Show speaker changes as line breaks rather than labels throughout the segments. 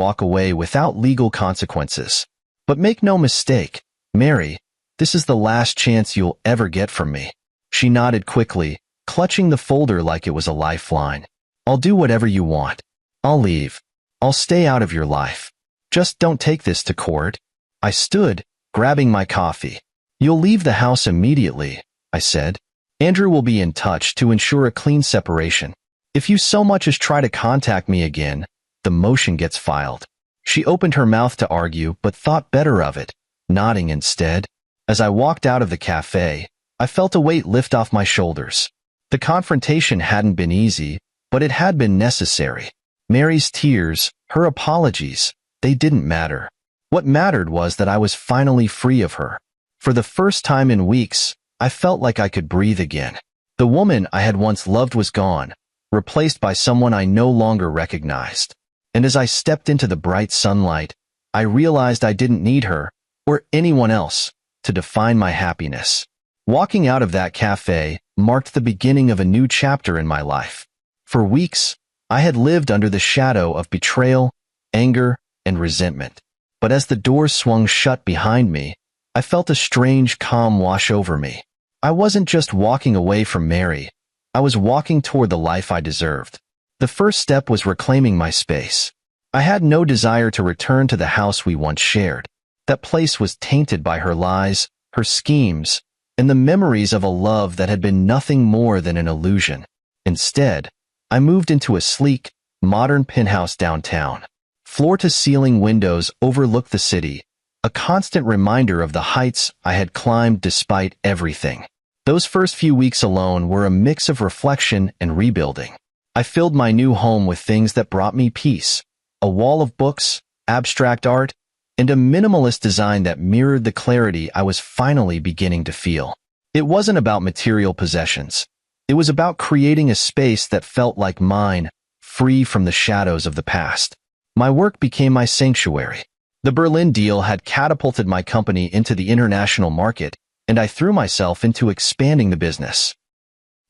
walk away without legal consequences. But make no mistake, Mary, this is the last chance you'll ever get from me. She nodded quickly, clutching the folder like it was a lifeline. I'll do whatever you want. I'll leave. I'll stay out of your life. Just don't take this to court. I stood, grabbing my coffee. You'll leave the house immediately, I said. Andrew will be in touch to ensure a clean separation. If you so much as try to contact me again, the motion gets filed. She opened her mouth to argue but thought better of it, nodding instead. As I walked out of the cafe, I felt a weight lift off my shoulders. The confrontation hadn't been easy, but it had been necessary. Mary's tears, her apologies, they didn't matter. What mattered was that I was finally free of her. For the first time in weeks, I felt like I could breathe again. The woman I had once loved was gone, replaced by someone I no longer recognized. And as I stepped into the bright sunlight, I realized I didn't need her, or anyone else, to define my happiness. Walking out of that cafe marked the beginning of a new chapter in my life. For weeks, I had lived under the shadow of betrayal, anger, and resentment. But as the doors swung shut behind me, I felt a strange calm wash over me. I wasn't just walking away from Mary. I was walking toward the life I deserved. The first step was reclaiming my space. I had no desire to return to the house we once shared. That place was tainted by her lies, her schemes, and the memories of a love that had been nothing more than an illusion. Instead, I moved into a sleek, modern penthouse downtown. Floor-to-ceiling windows overlooked the city, a constant reminder of the heights I had climbed despite everything. Those first few weeks alone were a mix of reflection and rebuilding. I filled my new home with things that brought me peace, a wall of books, abstract art, and a minimalist design that mirrored the clarity I was finally beginning to feel. It wasn't about material possessions. It was about creating a space that felt like mine, free from the shadows of the past. My work became my sanctuary. The Berlin deal had catapulted my company into the international market, and I threw myself into expanding the business.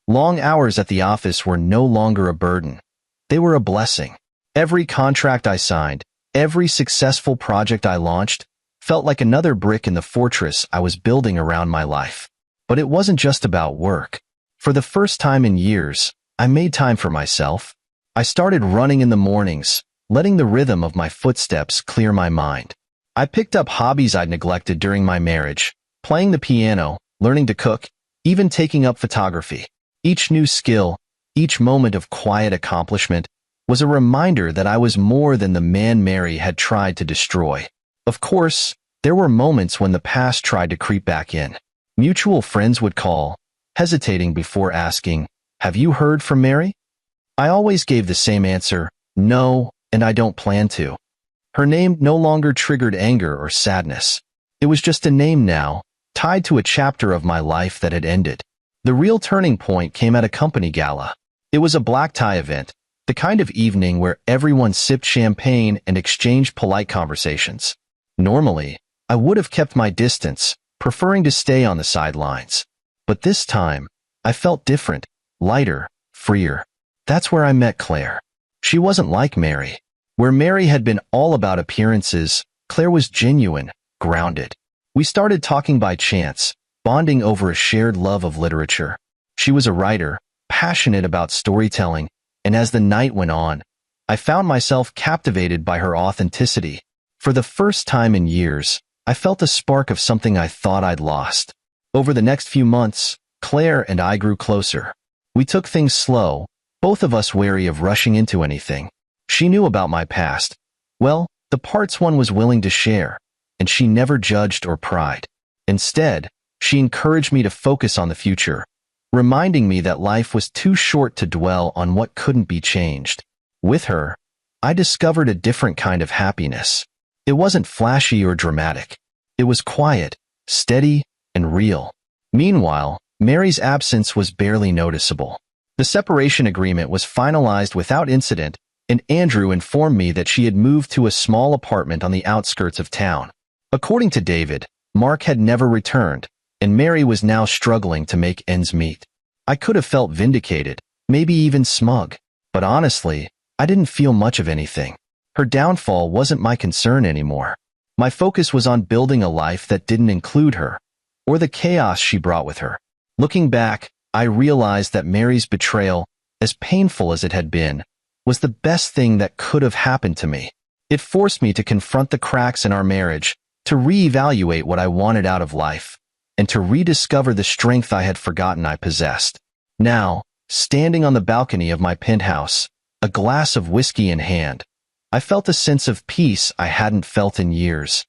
Long hours at the office were no longer a burden. They were a blessing. Every contract I signed, every successful project I launched, felt like another brick in the fortress I was building around my life. But it wasn't just about work. For the first time in years, I made time for myself. I started running in the mornings, letting the rhythm of my footsteps clear my mind. I picked up hobbies I'd neglected during my marriage, playing the piano, learning to cook, even taking up photography. Each new skill, each moment of quiet accomplishment, was a reminder that I was more than the man Mary had tried to destroy. Of course, there were moments when the past tried to creep back in. Mutual friends would call, hesitating before asking, "Have you heard from Mary?" I always gave the same answer, "No, and I don't plan to." Her name no longer triggered anger or sadness. It was just a name now, tied to a chapter of my life that had ended. The real turning point came at a company gala. It was a black tie event, the kind of evening where everyone sipped champagne and exchanged polite conversations. Normally, I would have kept my distance, preferring to stay on the sidelines. But this time, I felt different, lighter, freer. That's where I met Claire. She wasn't like Mary. Where Mary had been all about appearances, Claire was genuine, grounded. We started talking by chance, bonding over a shared love of literature. She was a writer, passionate about storytelling, and as the night went on, I found myself captivated by her authenticity. For the first time in years, I felt a spark of something I thought I'd lost. Over the next few months, Claire and I grew closer. We took things slow, both of us wary of rushing into anything. She knew about my past. Well, the parts one was willing to share, and she never judged or pried. Instead, she encouraged me to focus on the future, reminding me that life was too short to dwell on what couldn't be changed. With her, I discovered a different kind of happiness. It wasn't flashy or dramatic. It was quiet, steady, and real. Meanwhile, Mary's absence was barely noticeable. The separation agreement was finalized without incident, and Andrew informed me that she had moved to a small apartment on the outskirts of town. According to David, Mark had never returned, and Mary was now struggling to make ends meet. I could have felt vindicated, maybe even smug, but honestly, I didn't feel much of anything. Her downfall wasn't my concern anymore. My focus was on building a life that didn't include her, or the chaos she brought with her. Looking back, I realized that Mary's betrayal, as painful as it had been, was the best thing that could have happened to me. It forced me to confront the cracks in our marriage, to reevaluate what I wanted out of life, and to rediscover the strength I had forgotten I possessed. Now, standing on the balcony of my penthouse, a glass of whiskey in hand, I felt a sense of peace I hadn't felt in years.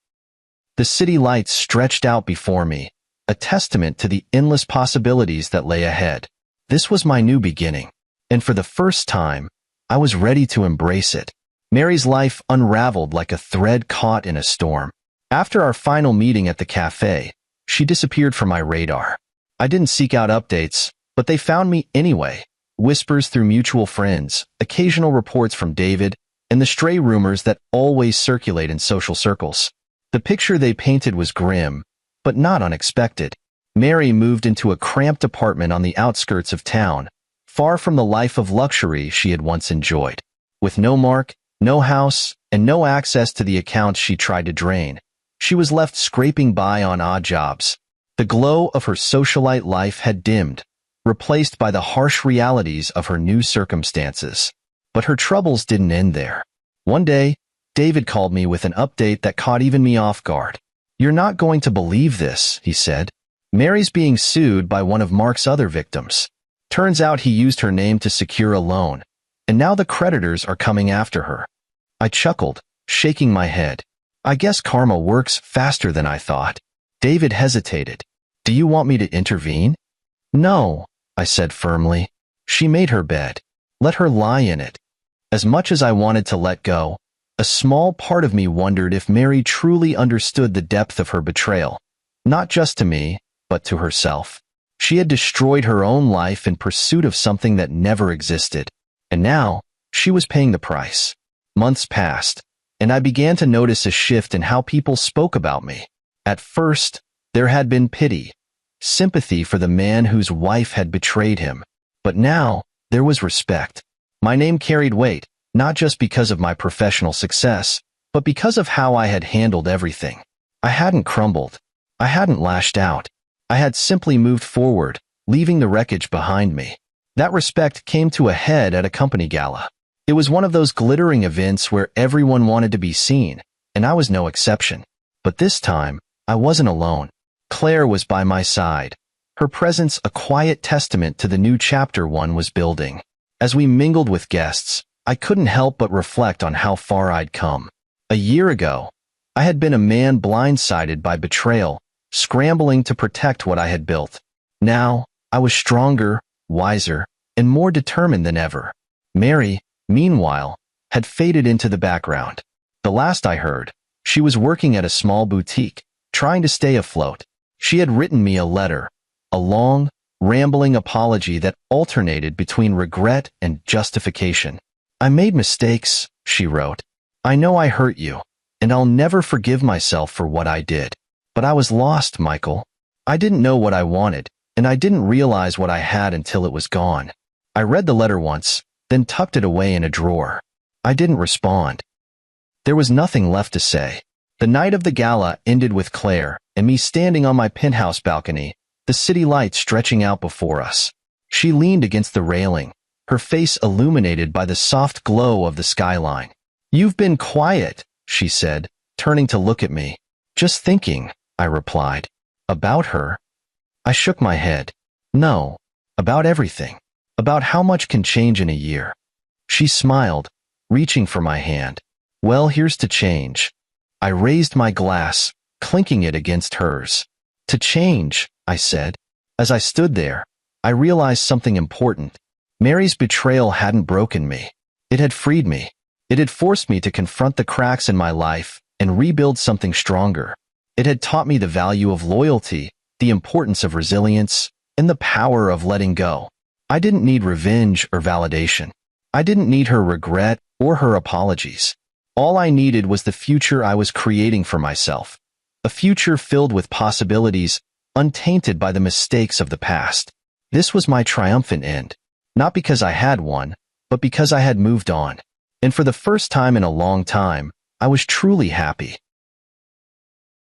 The city lights stretched out before me, a testament to the endless possibilities that lay ahead. This was my new beginning, and for the first time, I was ready to embrace it. Mary's life unraveled like a thread caught in a storm. After our final meeting at the cafe, she disappeared from my radar. I didn't seek out updates, but they found me anyway. Whispers through mutual friends, occasional reports from David, and the stray rumors that always circulate in social circles. The picture they painted was grim, but not unexpected. Mary moved into a cramped apartment on the outskirts of town, far from the life of luxury she had once enjoyed. With no mark, no house, and no access to the accounts she tried to drain, she was left scraping by on odd jobs. The glow of her socialite life had dimmed, replaced by the harsh realities of her new circumstances. But her troubles didn't end there. One day, David called me with an update that caught even me off guard. "You're not going to believe this," he said. "Mary's being sued by one of Mark's other victims. Turns out he used her name to secure a loan, and now the creditors are coming after her." I chuckled, shaking my head. "I guess karma works faster than I thought." David hesitated. "Do you want me to intervene?" "No," I said firmly. "She made her bed. Let her lie in it." As much as I wanted to let go, a small part of me wondered if Mary truly understood the depth of her betrayal, not just to me, but to herself. She had destroyed her own life in pursuit of something that never existed, and now she was paying the price. Months passed, and I began to notice a shift in how people spoke about me. At first, there had been pity, sympathy for the man whose wife had betrayed him, but now there was respect. My name carried weight, not just because of my professional success, but because of how I had handled everything. I hadn't crumbled. I hadn't lashed out. I had simply moved forward, leaving the wreckage behind me. That respect came to a head at a company gala. It was one of those glittering events where everyone wanted to be seen, and I was no exception. But this time, I wasn't alone. Claire was by my side, her presence a quiet testament to the new chapter one was building. As we mingled with guests, I couldn't help but reflect on how far I'd come. A year ago, I had been a man blindsided by betrayal, scrambling to protect what I had built. Now, I was stronger, wiser, and more determined than ever. Mary, meanwhile, had faded into the background. The last I heard, she was working at a small boutique, trying to stay afloat. She had written me a letter, a long, rambling apology that alternated between regret and justification. "I made mistakes," she wrote. "I know I hurt you, and I'll never forgive myself for what I did. But I was lost, Michael. I didn't know what I wanted, and I didn't realize what I had until it was gone." I read the letter once, then tucked it away in a drawer. I didn't respond. There was nothing left to say. The night of the gala ended with Claire and me standing on my penthouse balcony, the city lights stretching out before us. She leaned against the railing, her face illuminated by the soft glow of the skyline. "You've been quiet," she said, turning to look at me. "Just thinking," I replied. "About her?" I shook my head. "No, about everything. About how much can change in a year." She smiled, reaching for my hand. "Well, here's to change." I raised my glass, clinking it against hers. "To change," I said. As I stood there, I realized something important. Mary's betrayal hadn't broken me. It had freed me. It had forced me to confront the cracks in my life and rebuild something stronger. It had taught me the value of loyalty, the importance of resilience, and the power of letting go. I didn't need revenge or validation. I didn't need her regret or her apologies. All I needed was the future I was creating for myself, a future filled with possibilities, untainted by the mistakes of the past. This was my triumphant end, not because I had won, but because I had moved on. And for the first time in a long time, I was truly happy.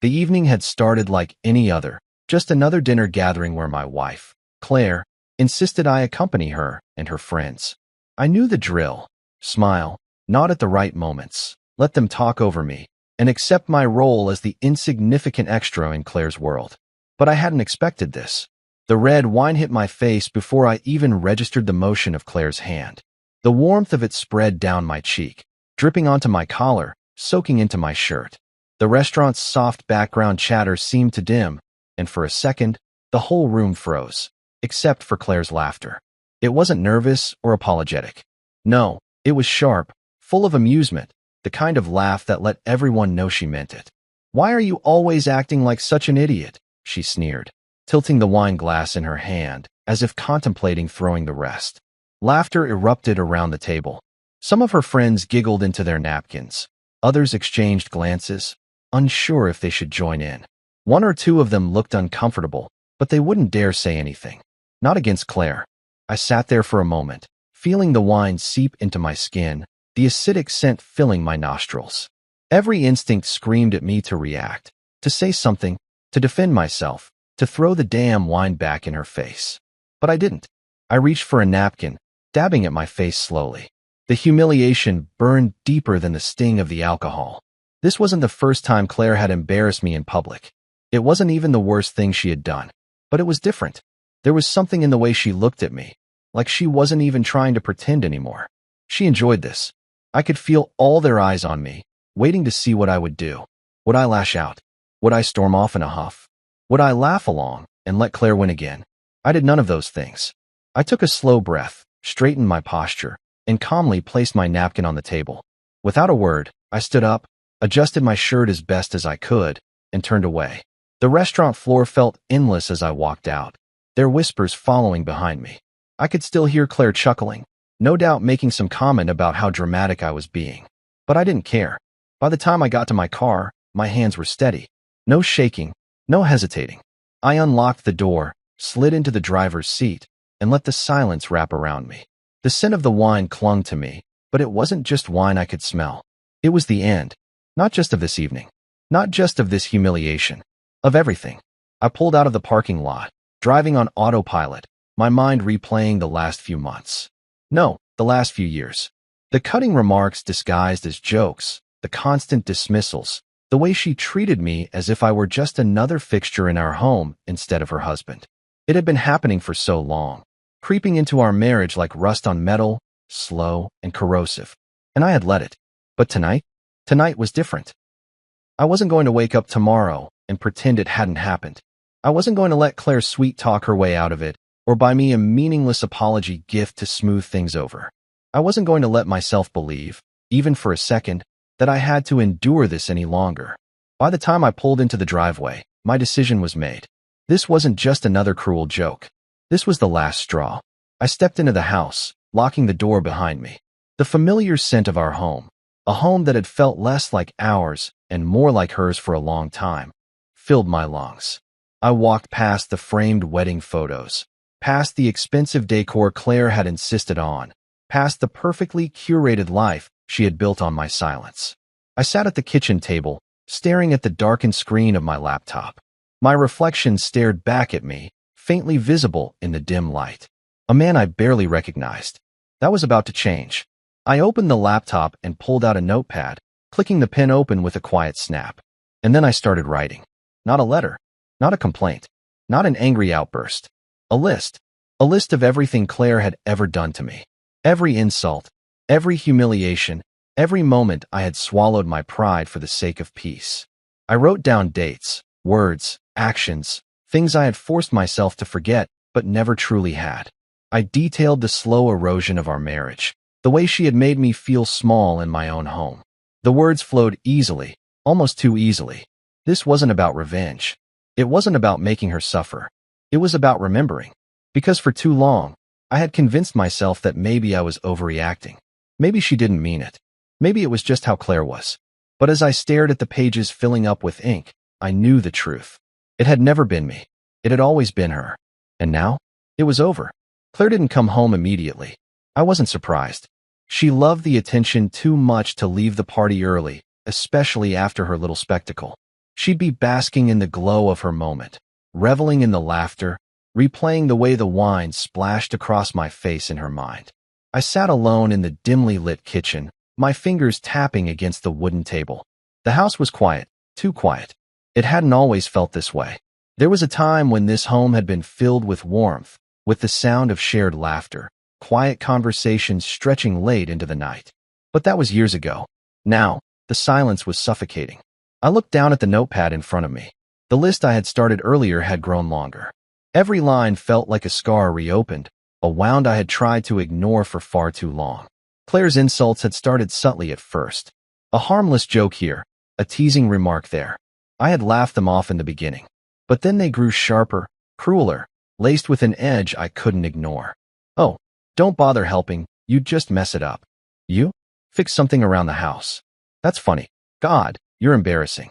The evening had started like any other, just another dinner gathering where my wife, Claire, insisted I accompany her and her friends. I knew the drill. Smile, nod at the right moments, let them talk over me, and accept my role as the insignificant extra in Claire's world. But I hadn't expected this. The red wine hit my face before I even registered the motion of Claire's hand. The warmth of it spread down my cheek, dripping onto my collar, soaking into my shirt. The restaurant's soft background chatter seemed to dim, and for a second, the whole room froze, except for Claire's laughter. It wasn't nervous or apologetic. No, it was sharp, full of amusement, the kind of laugh that let everyone know she meant it. "Why are you always acting like such an idiot?" she sneered, tilting the wine glass in her hand, as if contemplating throwing the rest. Laughter erupted around the table. Some of her friends giggled into their napkins. Others exchanged glances, unsure if they should join in. One or two of them looked uncomfortable, but they wouldn't dare say anything. Not against Claire. I sat there for a moment, feeling the wine seep into my skin, the acidic scent filling my nostrils. Every instinct screamed at me to react, to say something, to defend myself, to throw the damn wine back in her face. But I didn't. I reached for a napkin, dabbing at my face slowly. The humiliation burned deeper than the sting of the alcohol. This wasn't the first time Claire had embarrassed me in public. It wasn't even the worst thing she had done. But it was different. There was something in the way she looked at me, like she wasn't even trying to pretend anymore. She enjoyed this. I could feel all their eyes on me, waiting to see what I would do. Would I lash out? Would I storm off in a huff? Would I laugh along and let Claire win again? I did none of those things. I took a slow breath, straightened my posture, and calmly placed my napkin on the table. Without a word, I stood up, adjusted my shirt as best as I could, and turned away. The restaurant floor felt endless as I walked out, their whispers following behind me. I could still hear Claire chuckling, no doubt making some comment about how dramatic I was being. But I didn't care. By the time I got to my car, my hands were steady. No shaking, no hesitating. I unlocked the door, slid into the driver's seat, and let the silence wrap around me. The scent of the wine clung to me, but it wasn't just wine I could smell. It was the end. Not just of this evening. Not just of this humiliation. Of everything. I pulled out of the parking lot, driving on autopilot, my mind replaying the last few months. No, the last few years. The cutting remarks disguised as jokes, the constant dismissals, the way she treated me as if I were just another fixture in our home instead of her husband. It had been happening for so long, creeping into our marriage like rust on metal, slow and corrosive. And I had let it. But tonight was different. I wasn't going to wake up tomorrow and pretend it hadn't happened. I wasn't going to let Claire sweet talk her way out of it, or buy me a meaningless apology gift to smooth things over. I wasn't going to let myself believe, even for a second, that I had to endure this any longer. By the time I pulled into the driveway, my decision was made. This wasn't just another cruel joke. This was the last straw. I stepped into the house, locking the door behind me. The familiar scent of our home, a home that had felt less like ours and more like hers for a long time, filled my lungs. I walked past the framed wedding photos, past the expensive decor Claire had insisted on, past the perfectly curated life she had built on my silence. I sat at the kitchen table, staring at the darkened screen of my laptop. My reflection stared back at me, faintly visible in the dim light. A man I barely recognized. That was about to change. I opened the laptop and pulled out a notepad, clicking the pen open with a quiet snap. And then I started writing. Not a letter, not a complaint, not an angry outburst. A list of everything Claire had ever done to me. Every insult, every humiliation, every moment I had swallowed my pride for the sake of peace. I wrote down dates, words, actions, things I had forced myself to forget but never truly had. I detailed the slow erosion of our marriage, the way she had made me feel small in my own home. The words flowed easily, almost too easily. This wasn't about revenge. It wasn't about making her suffer. It was about remembering. Because for too long, I had convinced myself that maybe I was overreacting. Maybe she didn't mean it. Maybe it was just how Claire was. But as I stared at the pages filling up with ink, I knew the truth. It had never been me. It had always been her. And now? It was over. Claire didn't come home immediately. I wasn't surprised. She loved the attention too much to leave the party early, especially after her little spectacle. She'd be basking in the glow of her moment, reveling in the laughter, replaying the way the wine splashed across my face in her mind. I sat alone in the dimly lit kitchen, my fingers tapping against the wooden table. The house was quiet, too quiet. It hadn't always felt this way. There was a time when this home had been filled with warmth, with the sound of shared laughter, quiet conversations stretching late into the night. But that was years ago. Now, the silence was suffocating. I looked down at the notepad in front of me. The list I had started earlier had grown longer. Every line felt like a scar reopened, a wound I had tried to ignore for far too long. Claire's insults had started subtly at first. A harmless joke here, a teasing remark there. I had laughed them off in the beginning. But then they grew sharper, crueler, laced with an edge I couldn't ignore. Oh, don't bother helping, you'd just mess it up. You? Fix something around the house. That's funny. God, you're embarrassing.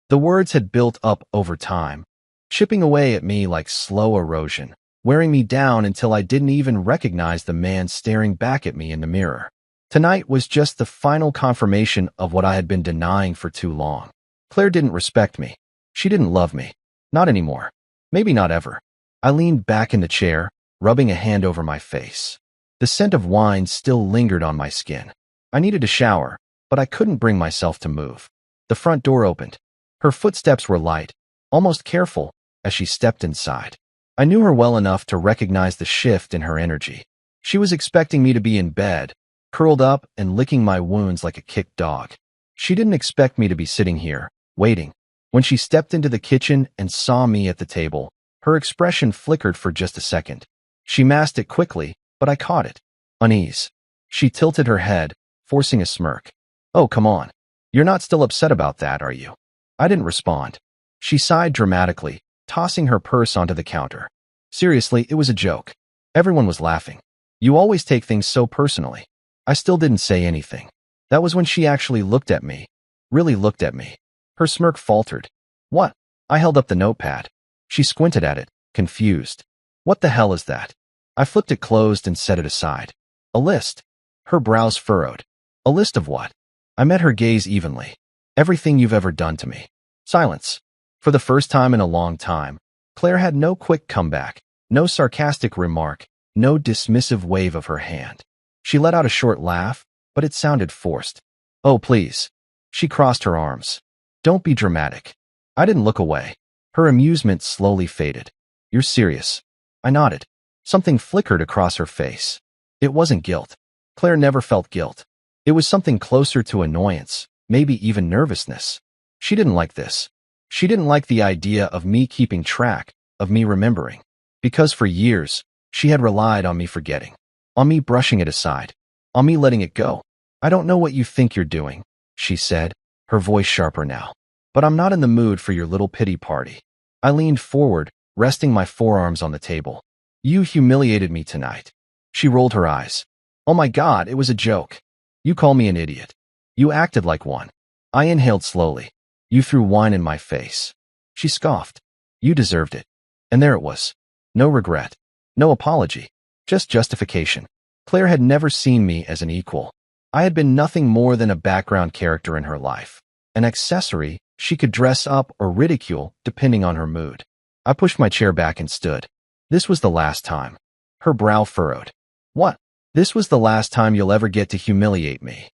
The words had built up over time, chipping away at me like slow erosion, wearing me down until I didn't even recognize the man staring back at me in the mirror. Tonight was just the final confirmation of what I had been denying for too long. Claire didn't respect me. She didn't love me. Not anymore. Maybe not ever. I leaned back in the chair, rubbing a hand over my face. The scent of wine still lingered on my skin. I needed a shower, but I couldn't bring myself to move. The front door opened. Her footsteps were light, almost careful, as she stepped inside. I knew her well enough to recognize the shift in her energy. She was expecting me to be in bed, curled up and licking my wounds like a kicked dog. She didn't expect me to be sitting here, waiting. When she stepped into the kitchen and saw me at the table, her expression flickered for just a second. She masked it quickly, but I caught it. Unease. She tilted her head, forcing a smirk. Oh, come on. You're not still upset about that, are you? I didn't respond. She sighed dramatically, tossing her purse onto the counter. Seriously, it was a joke. Everyone was laughing. You always take things so personally. I still didn't say anything. That was when she actually looked at me. Really looked at me. Her smirk faltered. What? I held up the notepad. She squinted at it, confused. What the hell is that? I flipped it closed and set it aside. A list. Her brows furrowed. A list of what? I met her gaze evenly. Everything you've ever done to me. Silence. For the first time in a long time, Claire had no quick comeback, no sarcastic remark, no dismissive wave of her hand. She let out a short laugh, but it sounded forced. Oh, please. She crossed her arms. Don't be dramatic. I didn't look away. Her amusement slowly faded. You're serious. I nodded. Something flickered across her face. It wasn't guilt. Claire never felt guilt. It was something closer to annoyance, maybe even nervousness. She didn't like this. She didn't like the idea of me keeping track, of me remembering. Because for years, she had relied on me forgetting, on me brushing it aside, on me letting it go. I don't know what you think you're doing, she said, her voice sharper now. But I'm not in the mood for your little pity party. I leaned forward, resting my forearms on the table. You humiliated me tonight. She rolled her eyes. Oh my God, it was a joke. You call me an idiot. You acted like one. I inhaled slowly. You threw wine in my face. She scoffed. You deserved it. And there it was. No regret. No apology. Just justification. Claire had never seen me as an equal. I had been nothing more than a background character in her life. An accessory she could dress up or ridicule depending on her mood. I pushed my chair back and stood. This was the last time. Her brow furrowed. What? This was the last time you'll ever get to humiliate me.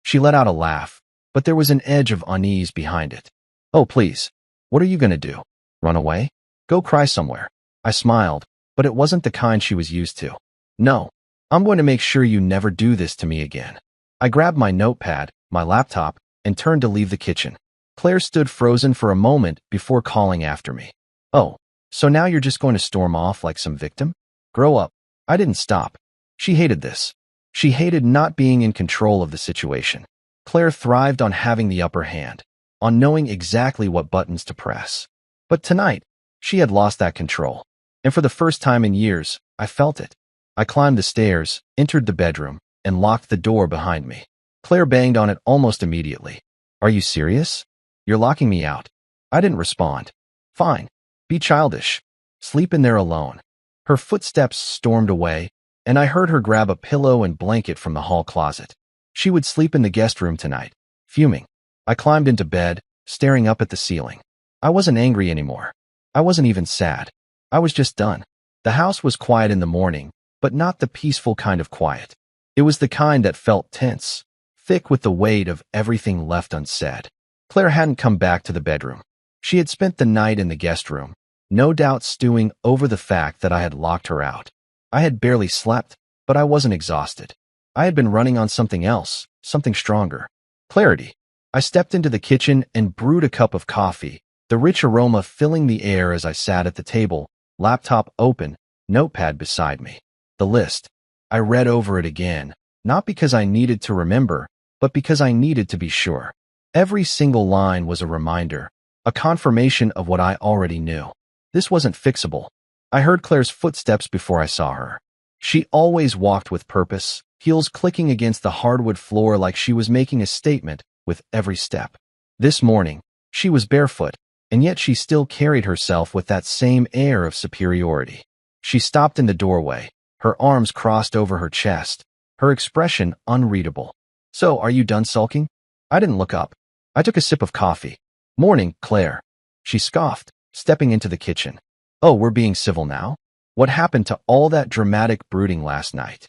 She let out a laugh, but there was an edge of unease behind it. Oh, please. What are you going to do? Run away? Go cry somewhere. I smiled, but it wasn't the kind she was used to. No, I'm going to make sure you never do this to me again. I grabbed my notepad, my laptop, and turned to leave the kitchen. Claire stood frozen for a moment before calling after me. Oh, so now you're just going to storm off like some victim? Grow up. I didn't stop. She hated this. She hated not being in control of the situation. Claire thrived on having the upper hand, on knowing exactly what buttons to press. But tonight, she had lost that control. And for the first time in years, I felt it. I climbed the stairs, entered the bedroom, and locked the door behind me. Claire banged on it almost immediately. Are you serious? You're locking me out. I didn't respond. Fine. Be childish. Sleep in there alone. Her footsteps stormed away, and I heard her grab a pillow and blanket from the hall closet. She would sleep in the guest room tonight. Fuming, I climbed into bed, staring up at the ceiling. I wasn't angry anymore. I wasn't even sad. I was just done. The house was quiet in the morning, but not the peaceful kind of quiet. It was the kind that felt tense, thick with the weight of everything left unsaid. Claire hadn't come back to the bedroom. She had spent the night in the guest room, no doubt stewing over the fact that I had locked her out. I had barely slept, but I wasn't exhausted. I had been running on something else, something stronger. Clarity. I stepped into the kitchen and brewed a cup of coffee, the rich aroma filling the air as I sat at the table, laptop open, notepad beside me. The list. I read over it again, not because I needed to remember, but because I needed to be sure. Every single line was a reminder, a confirmation of what I already knew. This wasn't fixable. I heard Claire's footsteps before I saw her. She always walked with purpose, heels clicking against the hardwood floor like she was making a statement with every step. This morning, she was barefoot, and yet she still carried herself with that same air of superiority. She stopped in the doorway, her arms crossed over her chest, her expression unreadable. "So, are you done sulking?" I didn't look up. I took a sip of coffee. "Morning, Claire." She scoffed, stepping into the kitchen. "Oh, we're being civil now? What happened to all that dramatic brooding last night?"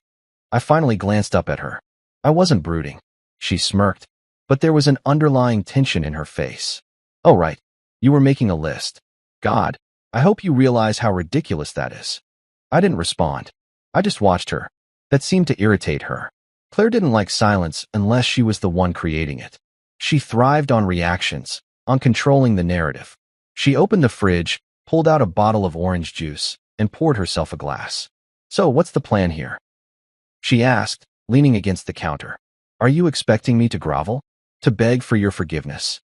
I finally glanced up at her. I wasn't brooding. She smirked, but there was an underlying tension in her face. "Oh, right. You were making a list. God, I hope you realize how ridiculous that is." I didn't respond. I just watched her. That seemed to irritate her. Claire didn't like silence unless she was the one creating it. She thrived on reactions, on controlling the narrative. She opened the fridge, pulled out a bottle of orange juice, and poured herself a glass. "So, what's the plan here?" she asked, leaning against the counter. "Are you expecting me to grovel? To beg for your forgiveness?"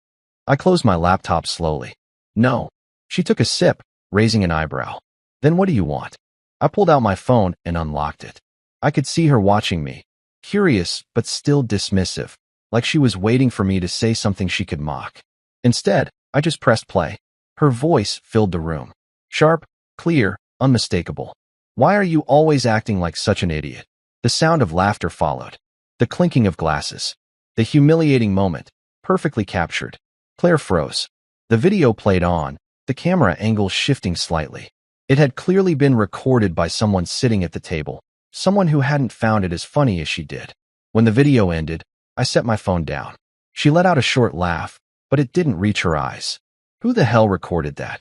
I closed my laptop slowly. "No." She took a sip, raising an eyebrow. "Then what do you want?" I pulled out my phone and unlocked it. I could see her watching me, curious but still dismissive, like she was waiting for me to say something she could mock. Instead, I just pressed play. Her voice filled the room. Sharp, clear, unmistakable. "Why are you always acting like such an idiot?" The sound of laughter followed. The clinking of glasses. The humiliating moment, perfectly captured. Claire froze. The video played on, the camera angle shifting slightly. It had clearly been recorded by someone sitting at the table, someone who hadn't found it as funny as she did. When the video ended, I set my phone down. She let out a short laugh, but it didn't reach her eyes. "Who the hell recorded that?"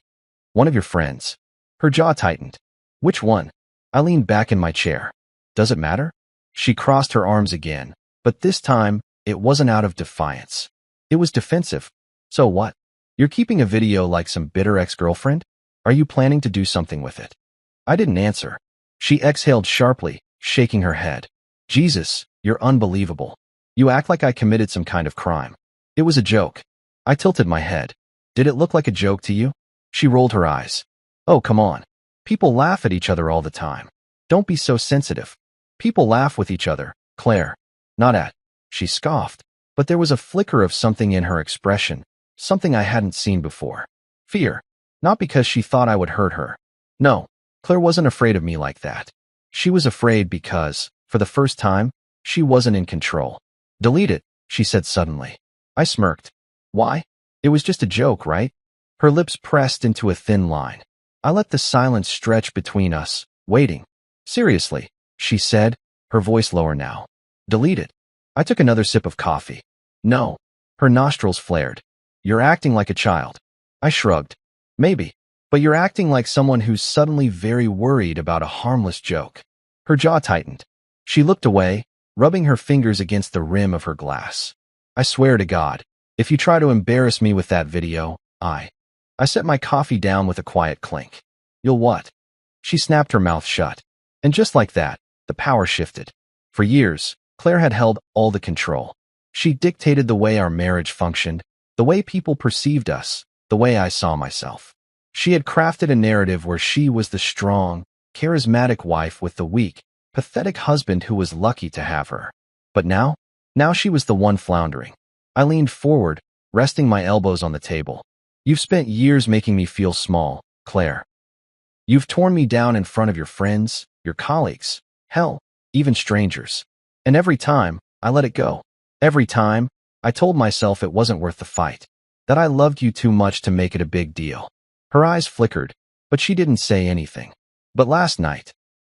"One of your friends." Her jaw tightened. "Which one?" I leaned back in my chair. "Does it matter?" She crossed her arms again, but this time, it wasn't out of defiance. It was defensive. "So what? You're keeping a video like some bitter ex-girlfriend? Are you planning to do something with it?" I didn't answer. She exhaled sharply, shaking her head. "Jesus, you're unbelievable. You act like I committed some kind of crime." "It was a joke." I tilted my head. "Did it look like a joke to you?" She rolled her eyes. "Oh, come on. People laugh at each other all the time. Don't be so sensitive." "People laugh with each other, Claire. Not at." She scoffed, but there was a flicker of something in her expression, something I hadn't seen before. Fear. Not because she thought I would hurt her. No, Claire wasn't afraid of me like that. She was afraid because, for the first time, she wasn't in control. "Delete it," she said suddenly. I smirked. "Why? It was just a joke, right?" Her lips pressed into a thin line. I let the silence stretch between us, waiting. "Seriously," she said, her voice lower now. "Delete it." I took another sip of coffee. "No." Her nostrils flared. "You're acting like a child." I shrugged. "Maybe, but you're acting like someone who's suddenly very worried about a harmless joke." Her jaw tightened. She looked away, rubbing her fingers against the rim of her glass. "I swear to God, if you try to embarrass me with that video, I set my coffee down with a quiet clink. "You'll what?" She snapped her mouth shut. And just like that, the power shifted. For years, Claire had held all the control. She dictated the way our marriage functioned, the way people perceived us, the way I saw myself. She had crafted a narrative where she was the strong, charismatic wife with the weak, pathetic husband who was lucky to have her. But now she was the one floundering. I leaned forward, resting my elbows on the table. "You've spent years making me feel small, Claire. You've torn me down in front of your friends, your colleagues, hell, even strangers. And every time, I let it go. Every time, I told myself it wasn't worth the fight, that I loved you too much to make it a big deal. Her eyes flickered, but she didn't say anything. But last night,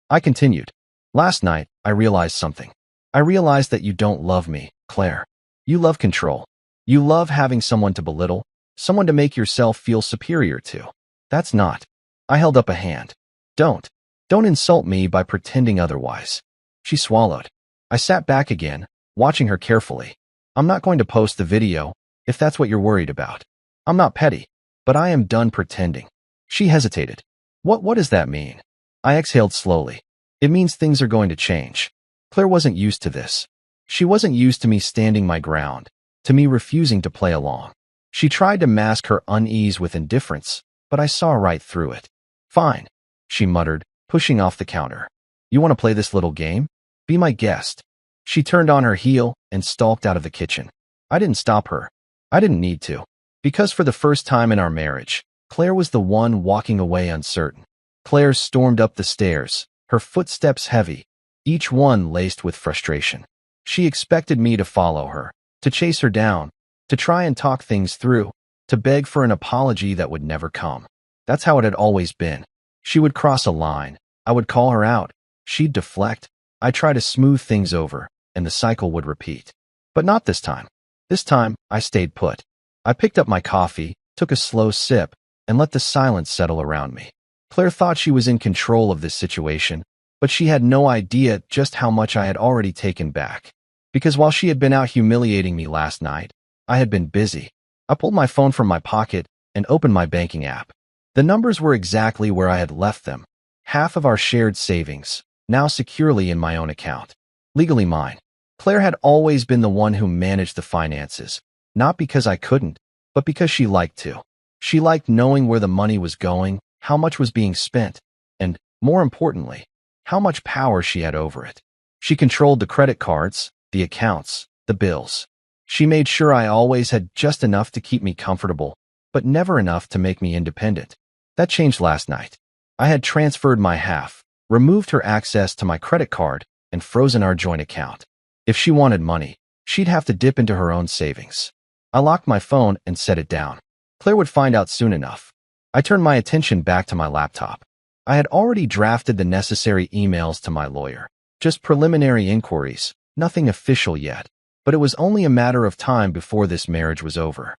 I continued. Last night, I realized something. I realized that you don't love me, Claire. You love control. You love having someone to belittle, someone to make yourself feel superior to. That's not. I held up a hand. Don't. Don't insult me by pretending otherwise. She swallowed. I sat back again, watching her carefully. I'm not going to post the video, if that's what you're worried about. I'm not petty, but I am done pretending. She hesitated. What does that mean? I exhaled slowly. It means things are going to change. Claire wasn't used to this. She wasn't used to me standing my ground, to me refusing to play along. She tried to mask her unease with indifference, but I saw right through it. Fine, she muttered, pushing off the counter. You want to play this little game? Be my guest. She turned on her heel and stalked out of the kitchen. I didn't stop her. I didn't need to. Because for the first time in our marriage, Claire was the one walking away uncertain. Claire stormed up the stairs, her footsteps heavy, each one laced with frustration. She expected me to follow her, to chase her down, to try and talk things through, to beg for an apology that would never come. That's how it had always been. She would cross a line. I would call her out. She'd deflect. I'd try to smooth things over, and the cycle would repeat. But not this time. This time, I stayed put. I picked up my coffee, took a slow sip, and let the silence settle around me. Claire thought she was in control of this situation, but she had no idea just how much I had already taken back. Because while she had been out humiliating me last night, I had been busy. I pulled my phone from my pocket and opened my banking app. The numbers were exactly where I had left them. Half of our shared savings, now securely in my own account. Legally mine. Claire had always been the one who managed the finances, not because I couldn't, but because she liked to. She liked knowing where the money was going, how much was being spent, and, more importantly, how much power she had over it. She controlled the credit cards, the accounts, the bills. She made sure I always had just enough to keep me comfortable, but never enough to make me independent. That changed last night. I had transferred my half, removed her access to my credit card, and frozen our joint account. If she wanted money, she'd have to dip into her own savings. I locked my phone and set it down. Claire would find out soon enough. I turned my attention back to my laptop. I had already drafted the necessary emails to my lawyer. Just preliminary inquiries, nothing official yet. But it was only a matter of time before this marriage was over.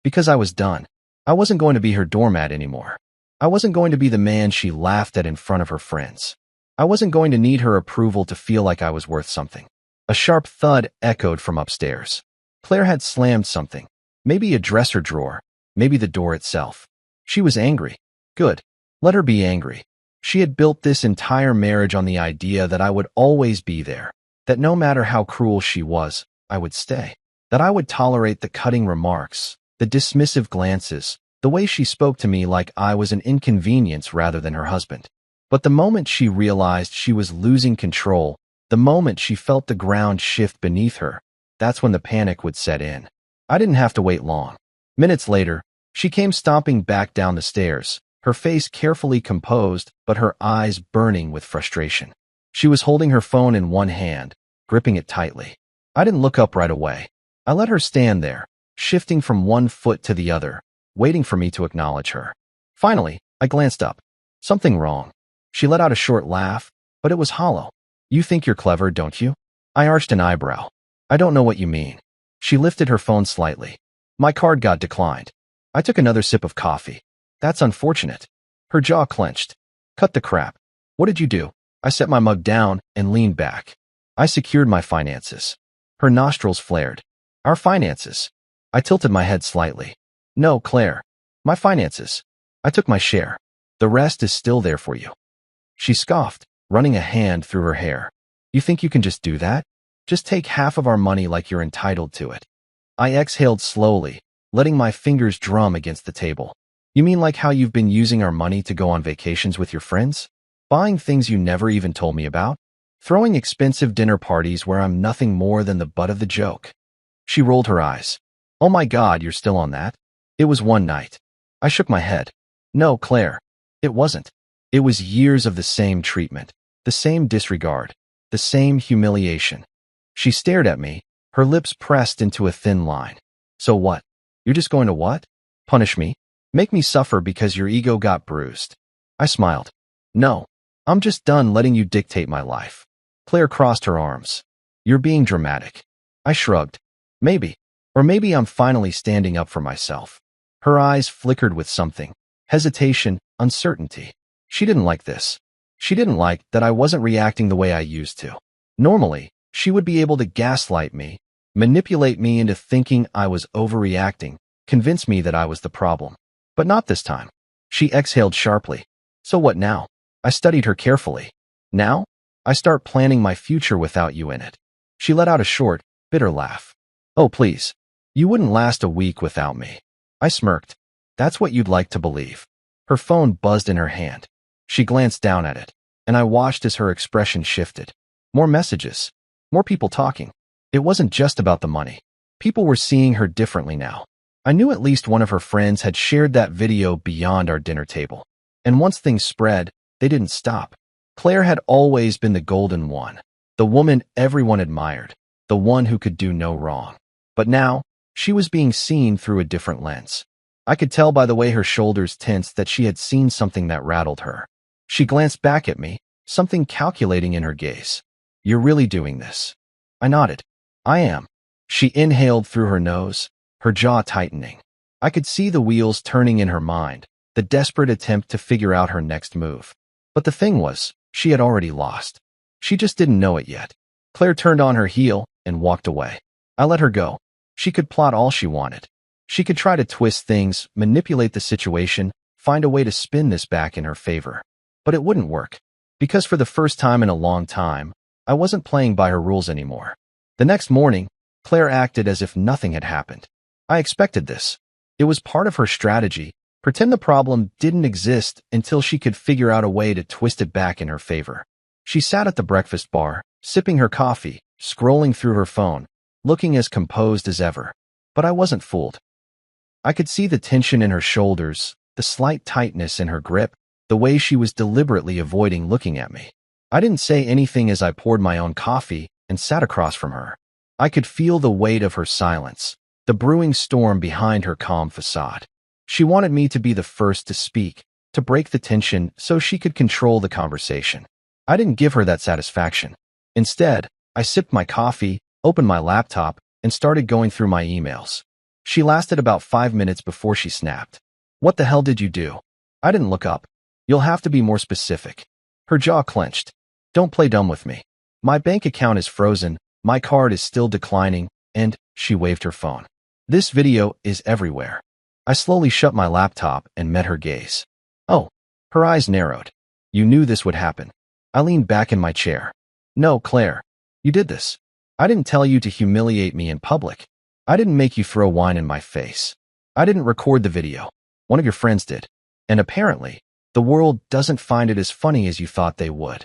Because I was done. I wasn't going to be her doormat anymore. I wasn't going to be the man she laughed at in front of her friends. I wasn't going to need her approval to feel like I was worth something. A sharp thud echoed from upstairs. Claire had slammed something. Maybe a dresser drawer. Maybe the door itself. She was angry. Good. Let her be angry. She had built this entire marriage on the idea that I would always be there. That no matter how cruel she was, I would stay. That I would tolerate the cutting remarks, the dismissive glances, the way she spoke to me like I was an inconvenience rather than her husband. But the moment she realized she was losing control, the moment she felt the ground shift beneath her, that's when the panic would set in. I didn't have to wait long. Minutes later, she came stomping back down the stairs, her face carefully composed, but her eyes burning with frustration. She was holding her phone in one hand, gripping it tightly. I didn't look up right away. I let her stand there, shifting from one foot to the other, waiting for me to acknowledge her. Finally, I glanced up. Something wrong. She let out a short laugh, but it was hollow. You think you're clever, don't you? I arched an eyebrow. I don't know what you mean. She lifted her phone slightly. My card got declined. I took another sip of coffee. That's unfortunate. Her jaw clenched. Cut the crap. What did you do? I set my mug down and leaned back. I secured my finances. Her nostrils flared. Our finances. I tilted my head slightly. No, Claire. My finances. I took my share. The rest is still there for you. She scoffed, running a hand through her hair. You think you can just do that? Just take half of our money like you're entitled to it. I exhaled slowly, letting my fingers drum against the table. You mean like how you've been using our money to go on vacations with your friends? Buying things you never even told me about? Throwing expensive dinner parties where I'm nothing more than the butt of the joke? She rolled her eyes. Oh my God, you're still on that? It was one night. I shook my head. No, Claire. It wasn't. It was years of the same treatment. The same disregard. The same humiliation. She stared at me, her lips pressed into a thin line. So what? You're just going to what? Punish me? Make me suffer because your ego got bruised? I smiled. No. I'm just done letting you dictate my life. Claire crossed her arms. You're being dramatic. I shrugged. Maybe. Or maybe I'm finally standing up for myself. Her eyes flickered with something. Hesitation, uncertainty. She didn't like this. She didn't like that I wasn't reacting the way I used to. Normally, she would be able to gaslight me, manipulate me into thinking I was overreacting, convince me that I was the problem. But not this time. She exhaled sharply. So what now? I studied her carefully. Now? I start planning my future without you in it. She let out a short, bitter laugh. Oh, please. You wouldn't last a week without me. I smirked. That's what you'd like to believe. Her phone buzzed in her hand. She glanced down at it, and I watched as her expression shifted. More messages. More people talking. It wasn't just about the money. People were seeing her differently now. I knew at least one of her friends had shared that video beyond our dinner table. And once things spread, they didn't stop. Claire had always been the golden one, the woman everyone admired, the one who could do no wrong. But now, she was being seen through a different lens. I could tell by the way her shoulders tensed that she had seen something that rattled her. She glanced back at me, something calculating in her gaze. You're really doing this? I nodded. I am. She inhaled through her nose, her jaw tightening. I could see the wheels turning in her mind, the desperate attempt to figure out her next move. But the thing was, she had already lost. She just didn't know it yet. Claire turned on her heel and walked away. I let her go. She could plot all she wanted. She could try to twist things, manipulate the situation, find a way to spin this back in her favor. But it wouldn't work. Because for the first time in a long time, I wasn't playing by her rules anymore. The next morning, Claire acted as if nothing had happened. I expected this. It was part of her strategy. Pretend the problem didn't exist until she could figure out a way to twist it back in her favor. She sat at the breakfast bar, sipping her coffee, scrolling through her phone, looking as composed as ever. But I wasn't fooled. I could see the tension in her shoulders, the slight tightness in her grip, the way she was deliberately avoiding looking at me. I didn't say anything as I poured my own coffee and sat across from her. I could feel the weight of her silence, the brewing storm behind her calm facade. She wanted me to be the first to speak, to break the tension so she could control the conversation. I didn't give her that satisfaction. Instead, I sipped my coffee, opened my laptop, and started going through my emails. She lasted about 5 minutes before she snapped. What the hell did you do? I didn't look up. You'll have to be more specific. Her jaw clenched. Don't play dumb with me. My bank account is frozen, my card is still declining, and she waved her phone. This video is everywhere. I slowly shut my laptop and met her gaze. Oh, her eyes narrowed. You knew this would happen. I leaned back in my chair. No, Claire. You did this. I didn't tell you to humiliate me in public. I didn't make you throw wine in my face. I didn't record the video. One of your friends did. And apparently, the world doesn't find it as funny as you thought they would.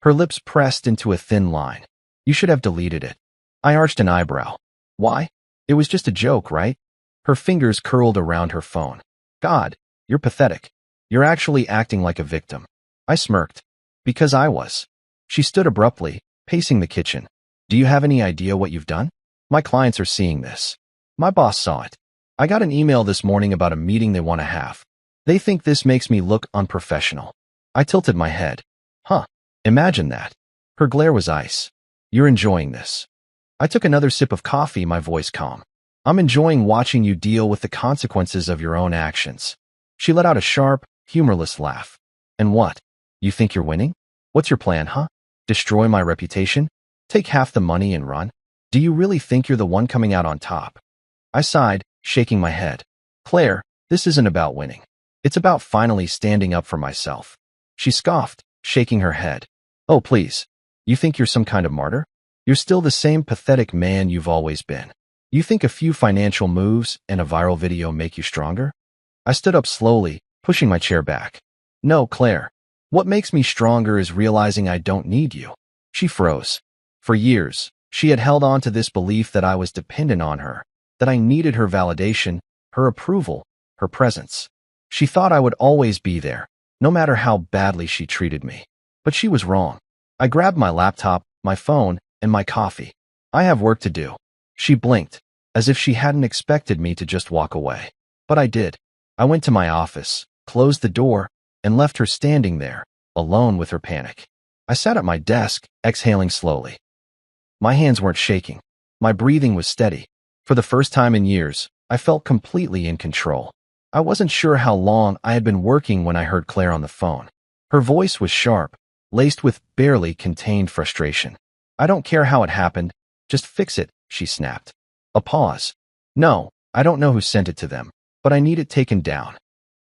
Her lips pressed into a thin line. You should have deleted it. I arched an eyebrow. Why? It was just a joke, right? Her fingers curled around her phone. God, you're pathetic. You're actually acting like a victim. I smirked. Because I was. She stood abruptly, pacing the kitchen. Do you have any idea what you've done? My clients are seeing this. My boss saw it. I got an email this morning about a meeting they want to have. They think this makes me look unprofessional. I tilted my head. Huh. Imagine that. Her glare was ice. You're enjoying this. I took another sip of coffee, my voice calm. I'm enjoying watching you deal with the consequences of your own actions. She let out a sharp, humorless laugh. And what? You think you're winning? What's your plan, huh? Destroy my reputation? Take half the money and run? Do you really think you're the one coming out on top? I sighed, shaking my head. Claire, this isn't about winning. It's about finally standing up for myself. She scoffed, shaking her head. Oh, please. You think you're some kind of martyr? You're still the same pathetic man you've always been. You think a few financial moves and a viral video make you stronger? I stood up slowly, pushing my chair back. No, Claire. What makes me stronger is realizing I don't need you. She froze. For years, she had held on to this belief that I was dependent on her, that I needed her validation, her approval, her presence. She thought I would always be there, no matter how badly she treated me. But she was wrong. I grabbed my laptop, my phone, and my coffee. I have work to do. She blinked, as if she hadn't expected me to just walk away. But I did. I went to my office, closed the door, and left her standing there, alone with her panic. I sat at my desk, exhaling slowly. My hands weren't shaking. My breathing was steady. For the first time in years, I felt completely in control. I wasn't sure how long I had been working when I heard Claire on the phone. Her voice was sharp, laced with barely contained frustration. "I don't care how it happened. Just fix it," she snapped. A pause. "No, I don't know who sent it to them, but I need it taken down."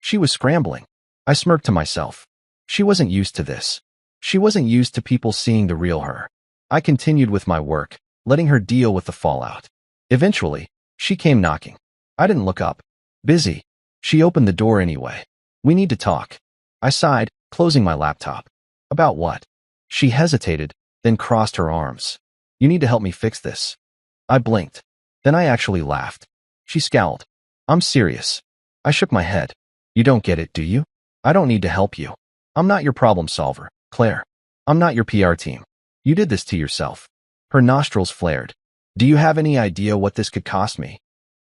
She was scrambling. I smirked to myself. She wasn't used to this. She wasn't used to people seeing the real her. I continued with my work, letting her deal with the fallout. Eventually, she came knocking. I didn't look up. "Busy." She opened the door anyway. "We need to talk." I sighed, closing my laptop. "About what?" She hesitated, then crossed her arms. "You need to help me fix this." I blinked. Then I actually laughed. She scowled. "I'm serious." I shook my head. "You don't get it, do you? I don't need to help you. I'm not your problem solver, Claire. I'm not your PR team. You did this to yourself." Her nostrils flared. "Do you have any idea what this could cost me?"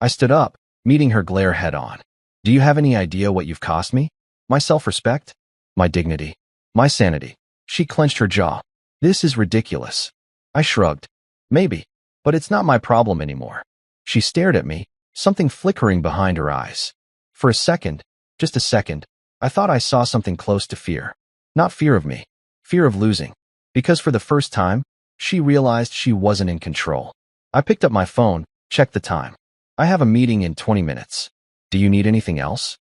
I stood up, meeting her glare head on. "Do you have any idea what you've cost me? My self-respect? My dignity? My sanity?" She clenched her jaw. "This is ridiculous." I shrugged. "Maybe, but it's not my problem anymore." She stared at me, something flickering behind her eyes. For a second, just a second, I thought I saw something close to fear. Not fear of me, fear of losing. Because for the first time, she realized she wasn't in control. I picked up my phone, checked the time. "I have a meeting in 20 minutes. Do you need anything else?"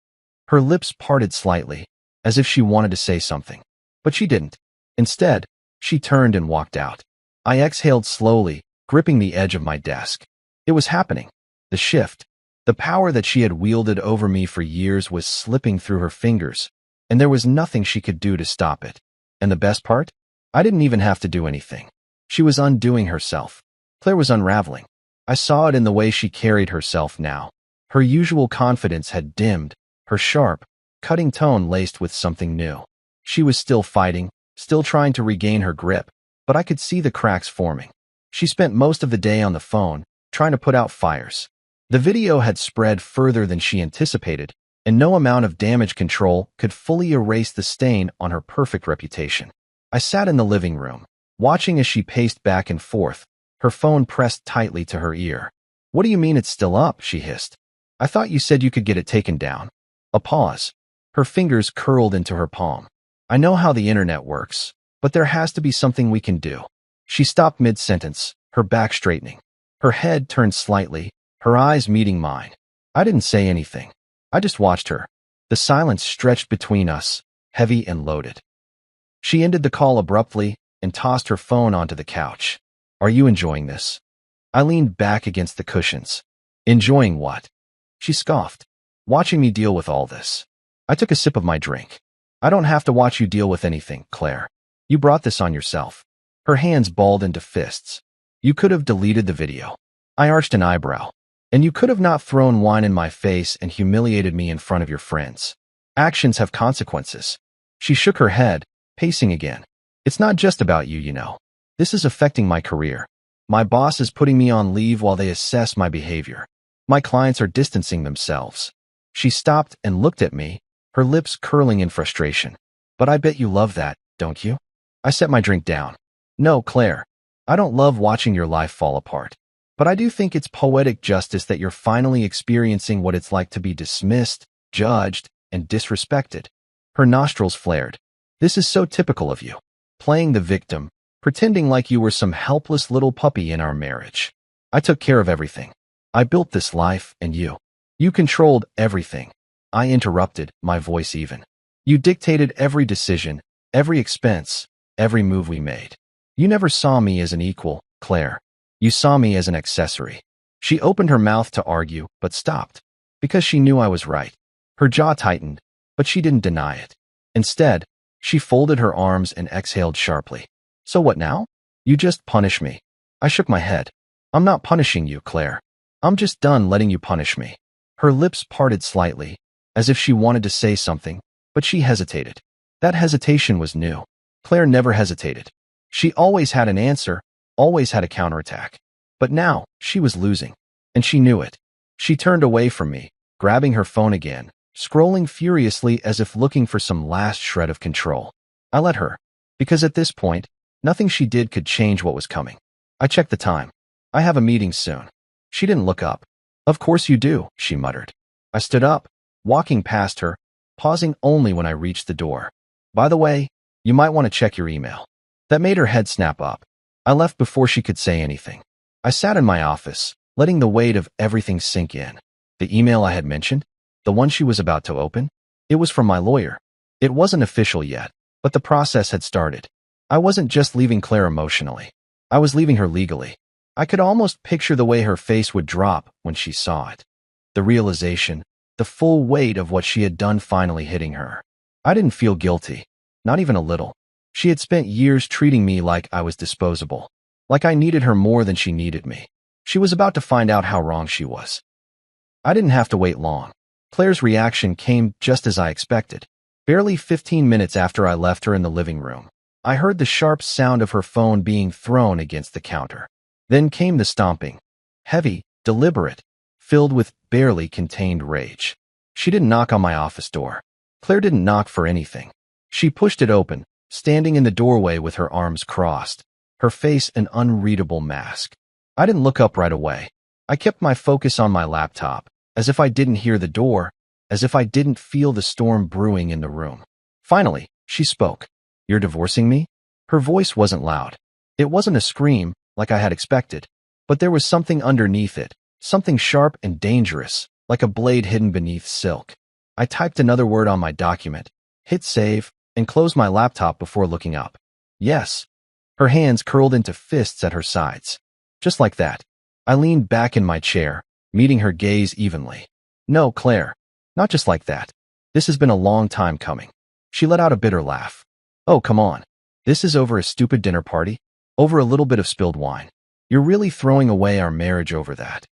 Her lips parted slightly, as if she wanted to say something. But she didn't. Instead, she turned and walked out. I exhaled slowly, gripping the edge of my desk. It was happening. The shift. The power that she had wielded over me for years was slipping through her fingers, and there was nothing she could do to stop it. And the best part? I didn't even have to do anything. She was undoing herself. Claire was unraveling. I saw it in the way she carried herself now. Her usual confidence had dimmed, her sharp, cutting tone laced with something new. She was still fighting, still trying to regain her grip, but I could see the cracks forming. She spent most of the day on the phone, trying to put out fires. The video had spread further than she anticipated, and no amount of damage control could fully erase the stain on her perfect reputation. I sat in the living room, watching as she paced back and forth, her phone pressed tightly to her ear. "What do you mean it's still up?" she hissed. "I thought you said you could get it taken down." A pause. Her fingers curled into her palm. "I know how the internet works, but there has to be something we can do." She stopped mid-sentence, her back straightening. Her head turned slightly, her eyes meeting mine. I didn't say anything. I just watched her. The silence stretched between us, heavy and loaded. She ended the call abruptly and tossed her phone onto the couch. "Are you enjoying this?" I leaned back against the cushions. "Enjoying what?" She scoffed. "Watching me deal with all this." I took a sip of my drink. "I don't have to watch you deal with anything, Claire. You brought this on yourself." Her hands balled into fists. "You could have deleted the video." I arched an eyebrow. "And you could have not thrown wine in my face and humiliated me in front of your friends. Actions have consequences." She shook her head, pacing again. "It's not just about you, you know. This is affecting my career. My boss is putting me on leave while they assess my behavior. My clients are distancing themselves." She stopped and looked at me, her lips curling in frustration. "But I bet you love that, don't you?" I set my drink down. "No, Claire. I don't love watching your life fall apart. But I do think it's poetic justice that you're finally experiencing what it's like to be dismissed, judged, and disrespected." Her nostrils flared. "This is so typical of you. Playing the victim, pretending like you were some helpless little puppy in our marriage. I took care of everything. I built this life, and you controlled everything." I interrupted, my voice even. "You dictated every decision, every expense, every move we made. You never saw me as an equal, Claire. You saw me as an accessory." She opened her mouth to argue, but stopped, because she knew I was right. Her jaw tightened, but she didn't deny it. Instead, she folded her arms and exhaled sharply. "So what now? You just punish me." I shook my head. "I'm not punishing you, Claire. I'm just done letting you punish me." Her lips parted slightly, as if she wanted to say something, but she hesitated. That hesitation was new. Claire never hesitated. She always had an answer, always had a counterattack. But now, she was losing. And she knew it. She turned away from me, grabbing her phone again, scrolling furiously as if looking for some last shred of control. I let her, because at this point, nothing she did could change what was coming. I checked the time. I have a meeting soon. She didn't look up. Of course you do, she muttered. I stood up, walking past her, pausing only when I reached the door. By the way, you might want to check your email. That made her head snap up. I left before she could say anything. I sat in my office, letting the weight of everything sink in. The email I had mentioned, the one she was about to open, it was from my lawyer. It wasn't official yet, but the process had started. I wasn't just leaving Claire emotionally. I was leaving her legally. I could almost picture the way her face would drop when she saw it. The realization, the full weight of what she had done finally hitting her. I didn't feel guilty, not even a little. She had spent years treating me like I was disposable, like I needed her more than she needed me. She was about to find out how wrong she was. I didn't have to wait long. Claire's reaction came just as I expected. Barely 15 minutes after I left her in the living room, I heard the sharp sound of her phone being thrown against the counter. Then came the stomping. Heavy, deliberate, filled with barely contained rage. She didn't knock on my office door. Claire didn't knock for anything. She pushed it open, standing in the doorway with her arms crossed, her face an unreadable mask. I didn't look up right away. I kept my focus on my laptop, as if I didn't hear the door, as if I didn't feel the storm brewing in the room. Finally, she spoke. "You're divorcing me?" Her voice wasn't loud. It wasn't a scream, like I had expected, but there was something underneath it, something sharp and dangerous, like a blade hidden beneath silk. I typed another word on my document, hit save, and closed my laptop before looking up. Yes. Her hands curled into fists at her sides. Just like that. I leaned back in my chair, meeting her gaze evenly. "No, Claire. Not just like that. This has been a long time coming." She let out a bitter laugh. "Oh, come on. This is over a stupid dinner party? Over a little bit of spilled wine? You're really throwing away our marriage over that?"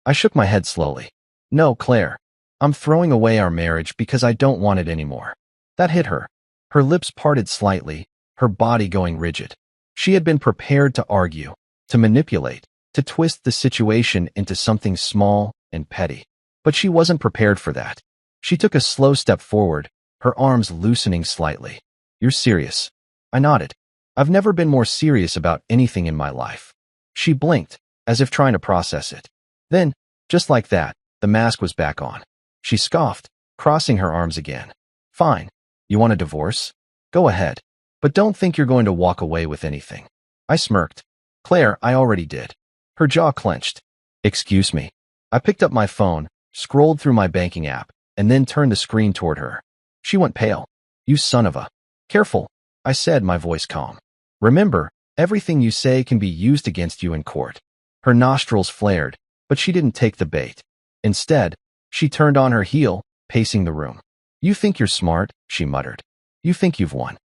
I shook my head slowly. "No, Claire. I'm throwing away our marriage because I don't want it anymore." That hit her. Her lips parted slightly, her body going rigid. She had been prepared to argue, to manipulate, to twist the situation into something small and petty. But she wasn't prepared for that. She took a slow step forward, her arms loosening slightly. "You're serious?" I nodded. "I've never been more serious about anything in my life." She blinked, as if trying to process it. Then, just like that, the mask was back on. She scoffed, crossing her arms again. "Fine. You want a divorce? Go ahead. But don't think you're going to walk away with anything." I smirked. "Claire, I already did." Her jaw clenched. "Excuse me." I picked up my phone, scrolled through my banking app, and then turned the screen toward her. She went pale. "You son of a..." "Careful," I said, my voice calm. "Remember, everything you say can be used against you in court." Her nostrils flared, but she didn't take the bait. Instead, she turned on her heel, pacing the room. "You think you're smart," she muttered. "You think you've won."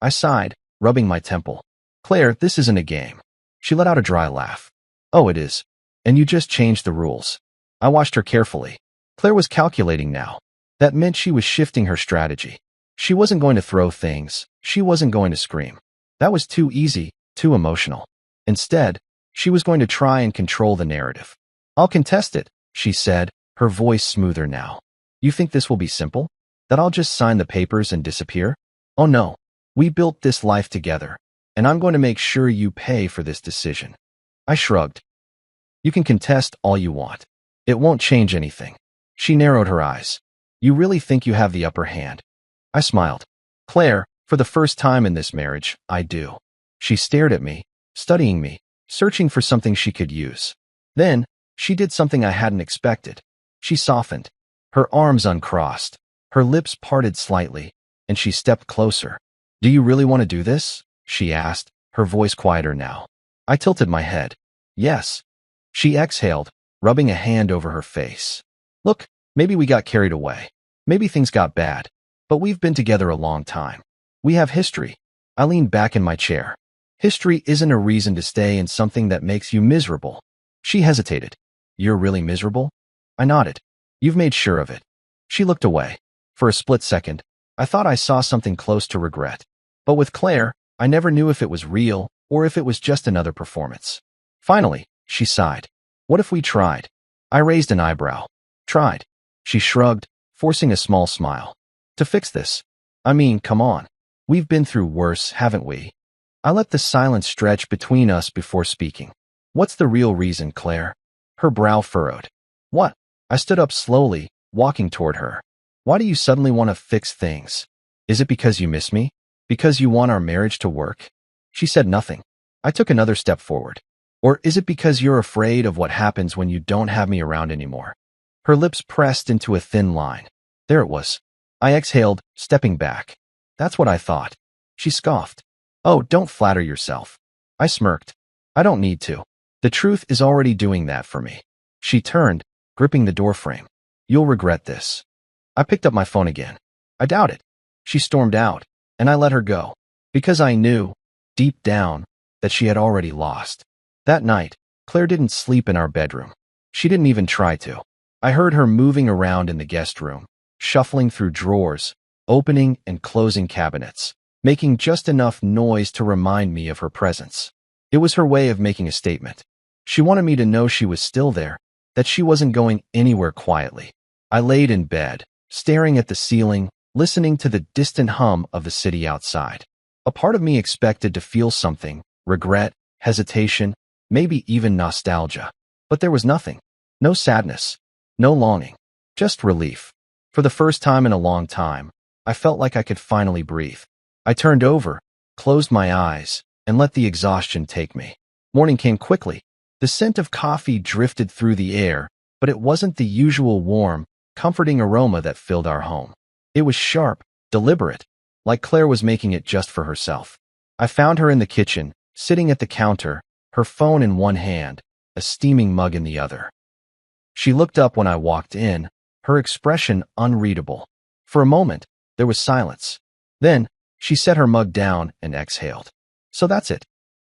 I sighed, rubbing my temple. "Claire, this isn't a game." She let out a dry laugh. "Oh, it is. And you just changed the rules." I watched her carefully. Claire was calculating now. That meant she was shifting her strategy. She wasn't going to throw things. She wasn't going to scream. That was too easy, too emotional. Instead, she was going to try and control the narrative. "I'll contest it," she said, her voice smoother now. "You think this will be simple? That I'll just sign the papers and disappear? Oh no. We built this life together, and I'm going to make sure you pay for this decision." I shrugged. "You can contest all you want. It won't change anything." She narrowed her eyes. "You really think you have the upper hand?" I smiled. "Claire, for the first time in this marriage, I do." She stared at me, studying me, searching for something she could use. Then, she did something I hadn't expected. She softened. Her arms uncrossed. Her lips parted slightly, and she stepped closer. "Do you really want to do this?" she asked, her voice quieter now. I tilted my head. "Yes." She exhaled, rubbing a hand over her face. "Look, maybe we got carried away. Maybe things got bad. But we've been together a long time. We have history." I leaned back in my chair. "History isn't a reason to stay in something that makes you miserable." She hesitated. "You're really miserable?" I nodded. "You've made sure of it." She looked away. For a split second, I thought I saw something close to regret. But with Claire, I never knew if it was real or if it was just another performance. Finally, she sighed. What if we tried? I raised an eyebrow. Tried. She shrugged, forcing a small smile. To fix this? I mean, come on. We've been through worse, haven't we? I let the silence stretch between us before speaking. What's the real reason, Claire? Her brow furrowed. What? I stood up slowly, walking toward her. Why do you suddenly want to fix things? Is it because you miss me? Because you want our marriage to work? She said nothing. I took another step forward. Or is it because you're afraid of what happens when you don't have me around anymore? Her lips pressed into a thin line. There it was. I exhaled, stepping back. That's what I thought. She scoffed. Oh, don't flatter yourself. I smirked. I don't need to. The truth is already doing that for me. She turned, gripping the doorframe. You'll regret this. I picked up my phone again. I doubt it. She stormed out, and I let her go, because I knew, deep down, that she had already lost. That night, Claire didn't sleep in our bedroom. She didn't even try to. I heard her moving around in the guest room, shuffling through drawers, opening and closing cabinets, making just enough noise to remind me of her presence. It was her way of making a statement. She wanted me to know she was still there, that she wasn't going anywhere quietly. I laid in bed, staring at the ceiling, listening to the distant hum of the city outside. A part of me expected to feel something, regret, hesitation, maybe even nostalgia. But there was nothing. No sadness. No longing. Just relief. For the first time in a long time, I felt like I could finally breathe. I turned over, closed my eyes, and let the exhaustion take me. Morning came quickly. The scent of coffee drifted through the air, but it wasn't the usual warm, comforting aroma that filled our home. It was sharp, deliberate, like Claire was making it just for herself. I found her in the kitchen, sitting at the counter, her phone in one hand, a steaming mug in the other. She looked up when I walked in, her expression unreadable. For a moment, there was silence. Then, she set her mug down and exhaled. So that's it.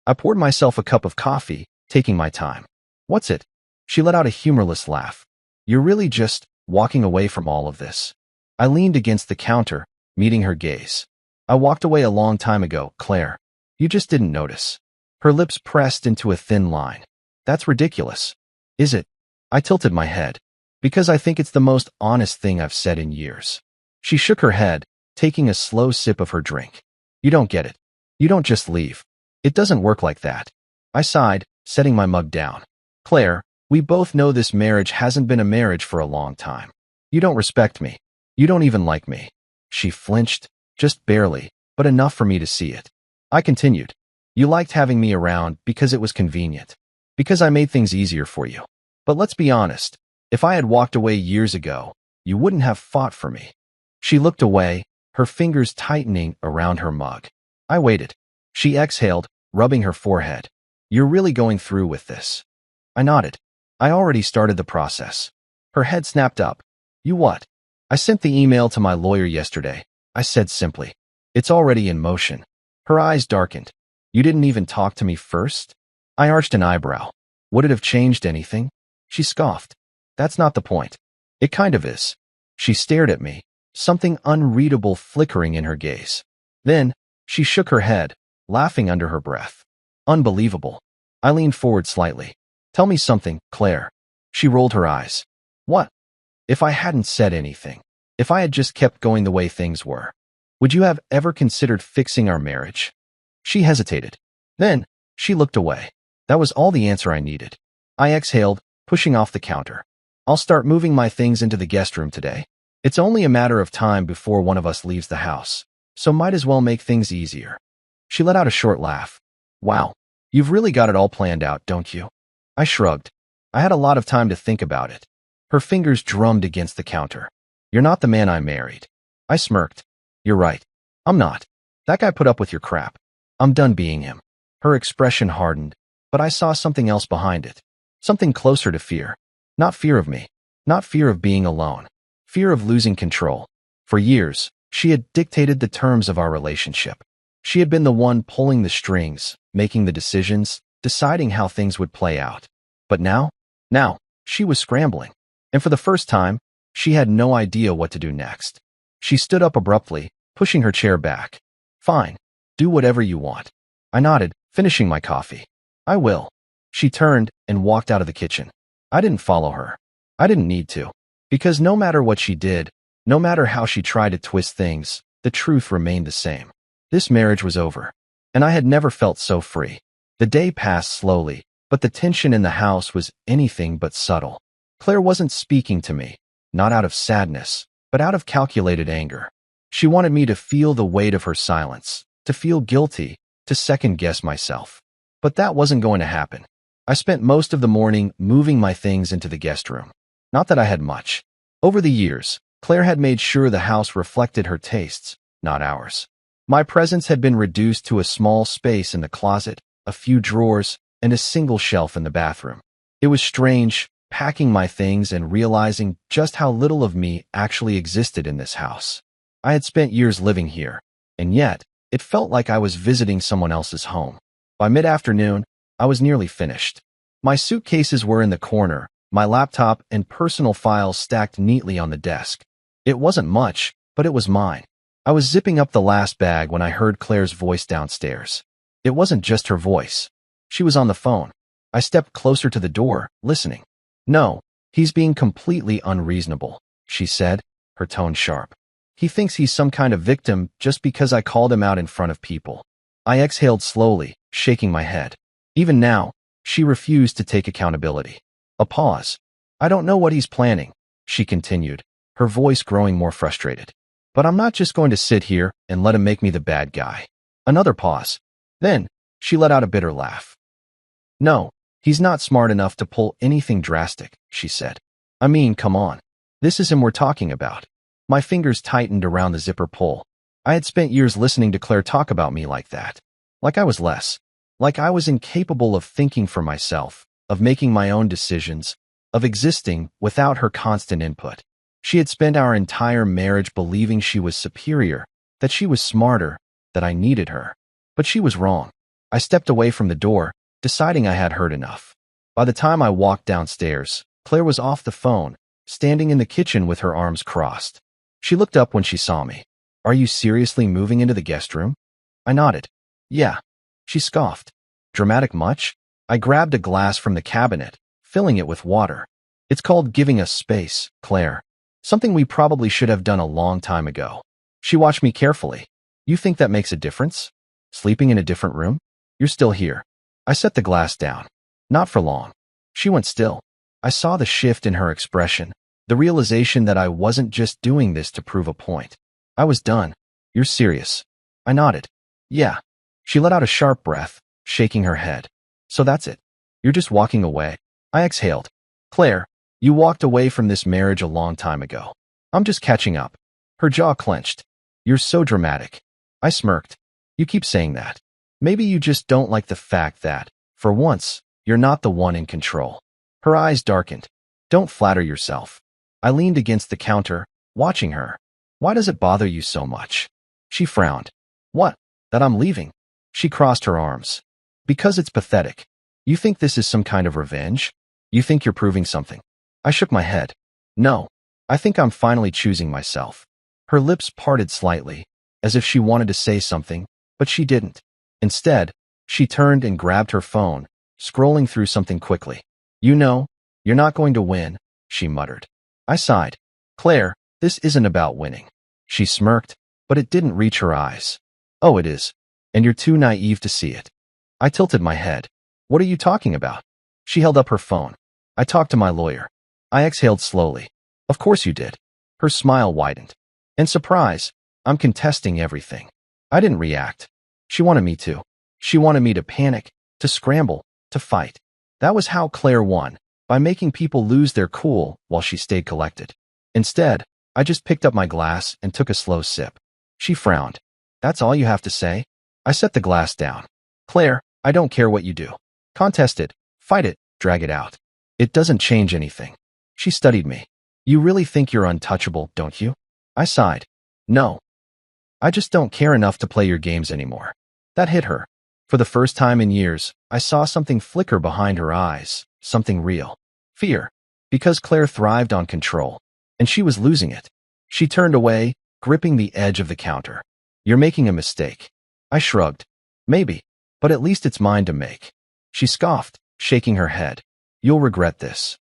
I poured myself a cup of coffee, taking my time. What's it? She let out a humorless laugh. You're really just walking away from all of this. I leaned against the counter, meeting her gaze. I walked away a long time ago, Claire. You just didn't notice. Her lips pressed into a thin line. That's ridiculous. Is it? I tilted my head. Because I think it's the most honest thing I've said in years. She shook her head, taking a slow sip of her drink. You don't get it. You don't just leave. It doesn't work like that. I sighed, setting my mug down. Claire, we both know this marriage hasn't been a marriage for a long time. You don't respect me. You don't even like me. She flinched, just barely, but enough for me to see it. I continued. You liked having me around because it was convenient. Because I made things easier for you. But let's be honest. If I had walked away years ago, you wouldn't have fought for me. She looked away, her fingers tightening around her mug. I waited. She exhaled, rubbing her forehead. You're really going through with this. I nodded. I already started the process. Her head snapped up. You what? I sent the email to my lawyer yesterday. I said simply. It's already in motion. Her eyes darkened. You didn't even talk to me first? I arched an eyebrow. Would it have changed anything? She scoffed. That's not the point. It kind of is. She stared at me, something unreadable flickering in her gaze. Then, she shook her head, laughing under her breath. Unbelievable. I leaned forward slightly. Tell me something, Claire. She rolled her eyes. What? If I hadn't said anything, if I had just kept going the way things were, would you have ever considered fixing our marriage? She hesitated. Then, she looked away. That was all the answer I needed. I exhaled, pushing off the counter. I'll start moving my things into the guest room today. It's only a matter of time before one of us leaves the house, so might as well make things easier. She let out a short laugh. Wow, you've really got it all planned out, don't you? I shrugged. I had a lot of time to think about it. Her fingers drummed against the counter. You're not the man I married. I smirked. You're right. I'm not. That guy put up with your crap. I'm done being him. Her expression hardened, but I saw something else behind it. Something closer to fear. Not fear of me. Not fear of being alone. Fear of losing control. For years, she had dictated the terms of our relationship. She had been the one pulling the strings, making the decisions, deciding how things would play out. But now, she was scrambling. And for the first time, she had no idea what to do next. She stood up abruptly, pushing her chair back. Fine. Do whatever you want. I nodded, finishing my coffee. I will. She turned and walked out of the kitchen. I didn't follow her. I didn't need to. Because no matter what she did, no matter how she tried to twist things, the truth remained the same. This marriage was over. And I had never felt so free. The day passed slowly, but the tension in the house was anything but subtle. Claire wasn't speaking to me, not out of sadness, but out of calculated anger. She wanted me to feel the weight of her silence, to feel guilty, to second-guess myself. But that wasn't going to happen. I spent most of the morning moving my things into the guest room. Not that I had much. Over the years, Claire had made sure the house reflected her tastes, not ours. My presence had been reduced to a small space in the closet, a few drawers, and a single shelf in the bathroom. It was strange, packing my things and realizing just how little of me actually existed in this house. I had spent years living here, and yet, it felt like I was visiting someone else's home. By mid-afternoon, I was nearly finished. My suitcases were in the corner, my laptop and personal files stacked neatly on the desk. It wasn't much, but it was mine. I was zipping up the last bag when I heard Claire's voice downstairs. It wasn't just her voice. She was on the phone. I stepped closer to the door, listening. "No, he's being completely unreasonable," she said, her tone sharp. "He thinks he's some kind of victim just because I called him out in front of people." I exhaled slowly, shaking my head. Even now, she refused to take accountability. A pause. "I don't know what he's planning," she continued, her voice growing more frustrated. "But I'm not just going to sit here and let him make me the bad guy." Another pause. Then, she let out a bitter laugh. "No, he's not smart enough to pull anything drastic," she said. "I mean, come on. This is him we're talking about." My fingers tightened around the zipper pull. I had spent years listening to Claire talk about me like that. Like I was less. Like I was incapable of thinking for myself, of making my own decisions, of existing without her constant input. She had spent our entire marriage believing she was superior, that she was smarter, that I needed her. But she was wrong. I stepped away from the door, deciding I had heard enough. By the time I walked downstairs, Claire was off the phone, standing in the kitchen with her arms crossed. She looked up when she saw me. "Are you seriously moving into the guest room?" I nodded. "Yeah." She scoffed. "Dramatic much?" I grabbed a glass from the cabinet, filling it with water. "It's called giving us space, Claire. Something we probably should have done a long time ago." She watched me carefully. "You think that makes a difference? Sleeping in a different room? You're still here." I set the glass down. "Not for long." She went still. I saw the shift in her expression, the realization that I wasn't just doing this to prove a point. I was done. "You're serious?" I nodded. "Yeah." She let out a sharp breath, shaking her head. "So that's it. You're just walking away." I exhaled. "Claire, you walked away from this marriage a long time ago. I'm just catching up." Her jaw clenched. "You're so dramatic." I smirked. "You keep saying that. Maybe you just don't like the fact that, for once, you're not the one in control." Her eyes darkened. "Don't flatter yourself." I leaned against the counter, watching her. "Why does it bother you so much?" She frowned. "What? That I'm leaving?" She crossed her arms. "Because it's pathetic. You think this is some kind of revenge? You think you're proving something?" I shook my head. "No. I think I'm finally choosing myself." Her lips parted slightly, as if she wanted to say something, but she didn't. Instead, she turned and grabbed her phone, scrolling through something quickly. "You know, you're not going to win," she muttered. I sighed. "Claire, this isn't about winning." She smirked, but it didn't reach her eyes. "Oh, it is. And you're too naive to see it." I tilted my head. "What are you talking about?" She held up her phone. "I talked to my lawyer." I exhaled slowly. "Of course you did." Her smile widened. "In surprise, I'm contesting everything." I didn't react. She wanted me to. She wanted me to panic, to scramble, to fight. That was how Claire won, by making people lose their cool while she stayed collected. Instead, I just picked up my glass and took a slow sip. She frowned. "That's all you have to say?" I set the glass down. "Claire, I don't care what you do. Contest it, fight it, drag it out. It doesn't change anything." She studied me. "You really think you're untouchable, don't you?" I sighed. "No. I just don't care enough to play your games anymore." That hit her. For the first time in years, I saw something flicker behind her eyes, something real. Fear. Because Claire thrived on control, and she was losing it. She turned away, gripping the edge of the counter. "You're making a mistake." I shrugged. "Maybe. but at least it's mine to make." She scoffed, shaking her head. "You'll regret this."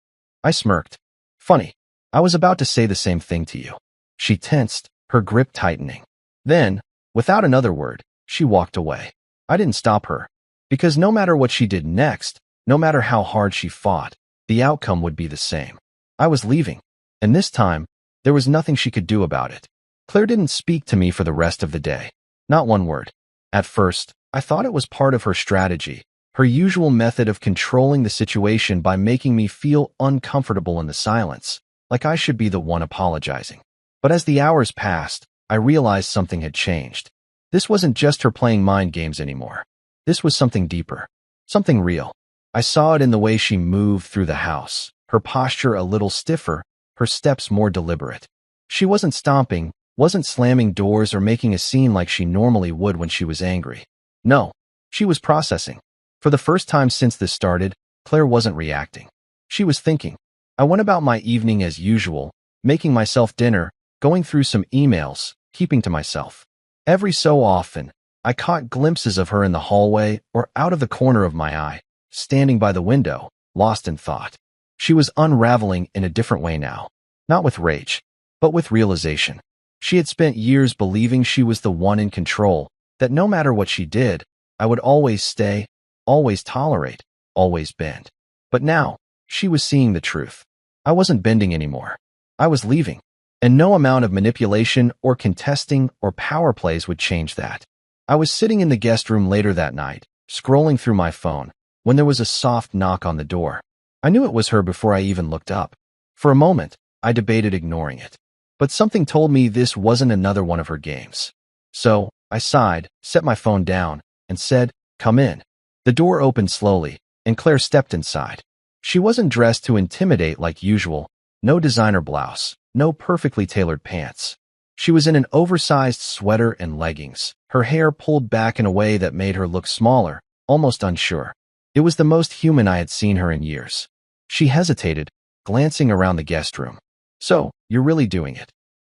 I smirked. "Funny. I was about to say the same thing to you." She tensed, her grip tightening. Then, without another word, she walked away. I didn't stop her, because no matter what she did next, no matter how hard she fought, the outcome would be the same. I was leaving, and this time, there was nothing she could do about it. Claire didn't speak to me for the rest of the day. Not one word. At first, I thought it was part of her strategy, her usual method of controlling the situation by making me feel uncomfortable in the silence, like I should be the one apologizing. But as the hours passed, I realized something had changed. This wasn't just her playing mind games anymore. This was something deeper, something real. I saw it in the way she moved through the house, her posture a little stiffer, her steps more deliberate. She wasn't stomping, wasn't slamming doors or making a scene like she normally would when she was angry. No, she was processing. For the first time since this started, Claire wasn't reacting. She was thinking. I went about my evening as usual, making myself dinner, going through some emails, keeping to myself. Every so often, I caught glimpses of her in the hallway or out of the corner of my eye, standing by the window, lost in thought. She was unraveling in a different way now, not with rage, but with realization. She had spent years believing she was the one in control, that no matter what she did, I would always stay, always tolerate, always bend. But now, she was seeing the truth. I wasn't bending anymore. I was leaving. And no amount of manipulation or contesting or power plays would change that. I was sitting in the guest room later that night, scrolling through my phone, when there was a soft knock on the door. I knew it was her before I even looked up. For a moment, I debated ignoring it. But something told me this wasn't another one of her games. So, I sighed, set my phone down, and said, "Come in." The door opened slowly, and Claire stepped inside. She wasn't dressed to intimidate like usual, no designer blouse, no perfectly tailored pants. She was in an oversized sweater and leggings, her hair pulled back in a way that made her look smaller, almost unsure. It was the most human I had seen her in years. She hesitated, glancing around the guest room. "So, you're really doing it?"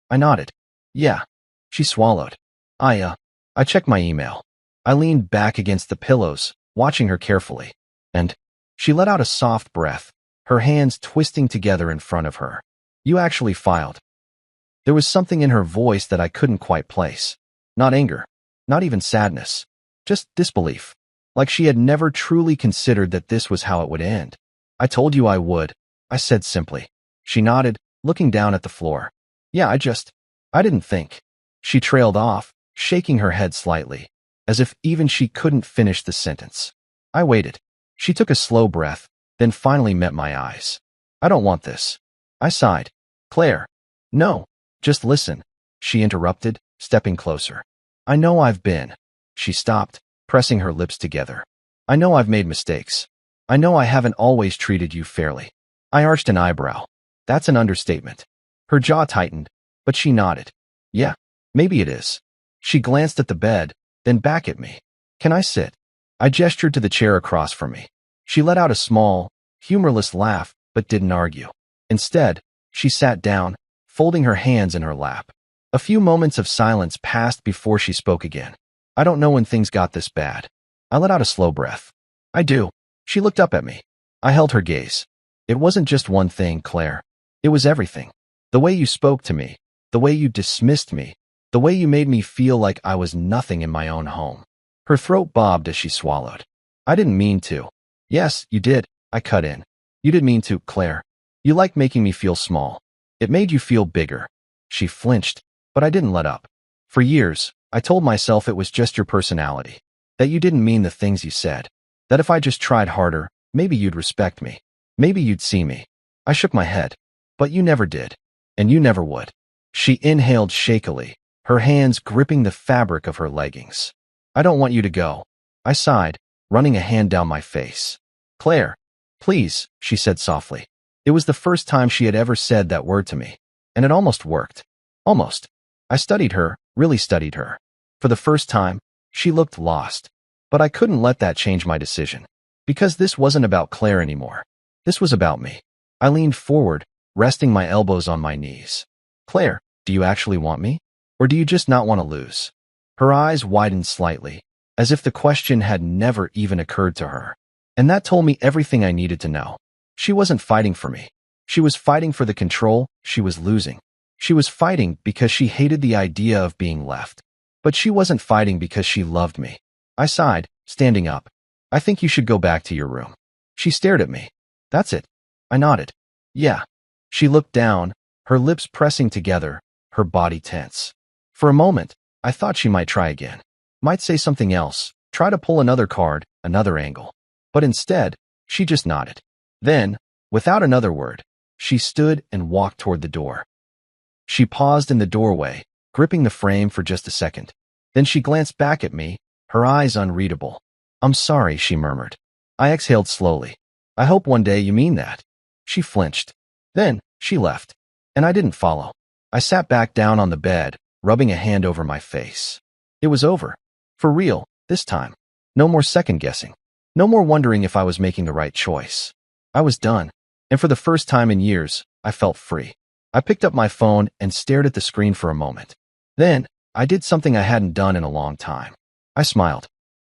I nodded. "Yeah." She swallowed. I checked my email." I leaned back against the pillows, watching her carefully. And she let out a soft breath, her hands twisting together in front of her. "You actually filed." There was something in her voice that I couldn't quite place. Not anger, not even sadness, just disbelief. Like she had never truly considered that this was how it would end. "I told you I would," I said simply. She nodded, looking down at the floor. "Yeah, I didn't think." She trailed off, shaking her head slightly, as if even she couldn't finish the sentence. I waited. She took a slow breath, then finally met my eyes. "I don't want this." I sighed. "Claire." "No, just listen," she interrupted, stepping closer. "I know I've been." She stopped, pressing her lips together. "I know I've made mistakes. I know I haven't always treated you fairly." I arched an eyebrow. That's an understatement. Her jaw tightened, but she nodded. "Yeah, maybe it is." She glanced at the bed, then back at me. "Can I sit?" I gestured to the chair across from me. She let out a small, humorless laugh, but didn't argue. Instead, she sat down, folding her hands in her lap. A few moments of silence passed before she spoke again. "I don't know when things got this bad." I let out a slow breath. "I do." She looked up at me. I held her gaze. "It wasn't just one thing, Claire. It was everything. The way you spoke to me, the way you dismissed me, the way you made me feel like I was nothing in my own home." Her throat bobbed as she swallowed. "I didn't mean to." "Yes, you did," I cut in. "You did mean to, Claire. You liked making me feel small. It made you feel bigger." She flinched, but I didn't let up. For years, I told myself it was just your personality, that you didn't mean the things you said, that if I just tried harder, maybe you'd respect me, maybe you'd see me. I shook my head. "But you never did, and you never would." She inhaled shakily, her hands gripping the fabric of her leggings. "I don't want you to go." I sighed, running a hand down my face. "Claire, please," she said softly. It was the first time she had ever said that word to me, and it almost worked. Almost. I studied her, really studied her. For the first time, she looked lost. But I couldn't let that change my decision. Because this wasn't about Claire anymore. This was about me. I leaned forward, resting my elbows on my knees. "Claire, do you actually want me? Or do you just not want to lose?" Her eyes widened slightly, as if the question had never even occurred to her. And that told me everything I needed to know. She wasn't fighting for me. She was fighting for the control she was losing. She was fighting because she hated the idea of being left. But she wasn't fighting because she loved me. I sighed, standing up. I think you should go back to your room. She stared at me. That's it. I nodded. Yeah. She looked down, her lips pressing together, her body tense. For a moment, I thought she might try again. Might say something else, try to pull another card, another angle. But instead, she just nodded. Then, without another word, she stood and walked toward the door. She paused in the doorway, gripping the frame for just a second. Then she glanced back at me, her eyes unreadable. I'm sorry, she murmured. I exhaled slowly. I hope one day you mean that. She flinched. Then, she left. And I didn't follow. I sat back down on the bed, rubbing a hand over my face. It was over. For real, this time. No more second-guessing. No more wondering if I was making the right choice. I was done. And for the first time in years, I felt free. I picked up my phone and stared at the screen for a moment. Then, I did something I hadn't done in a long time. I smiled.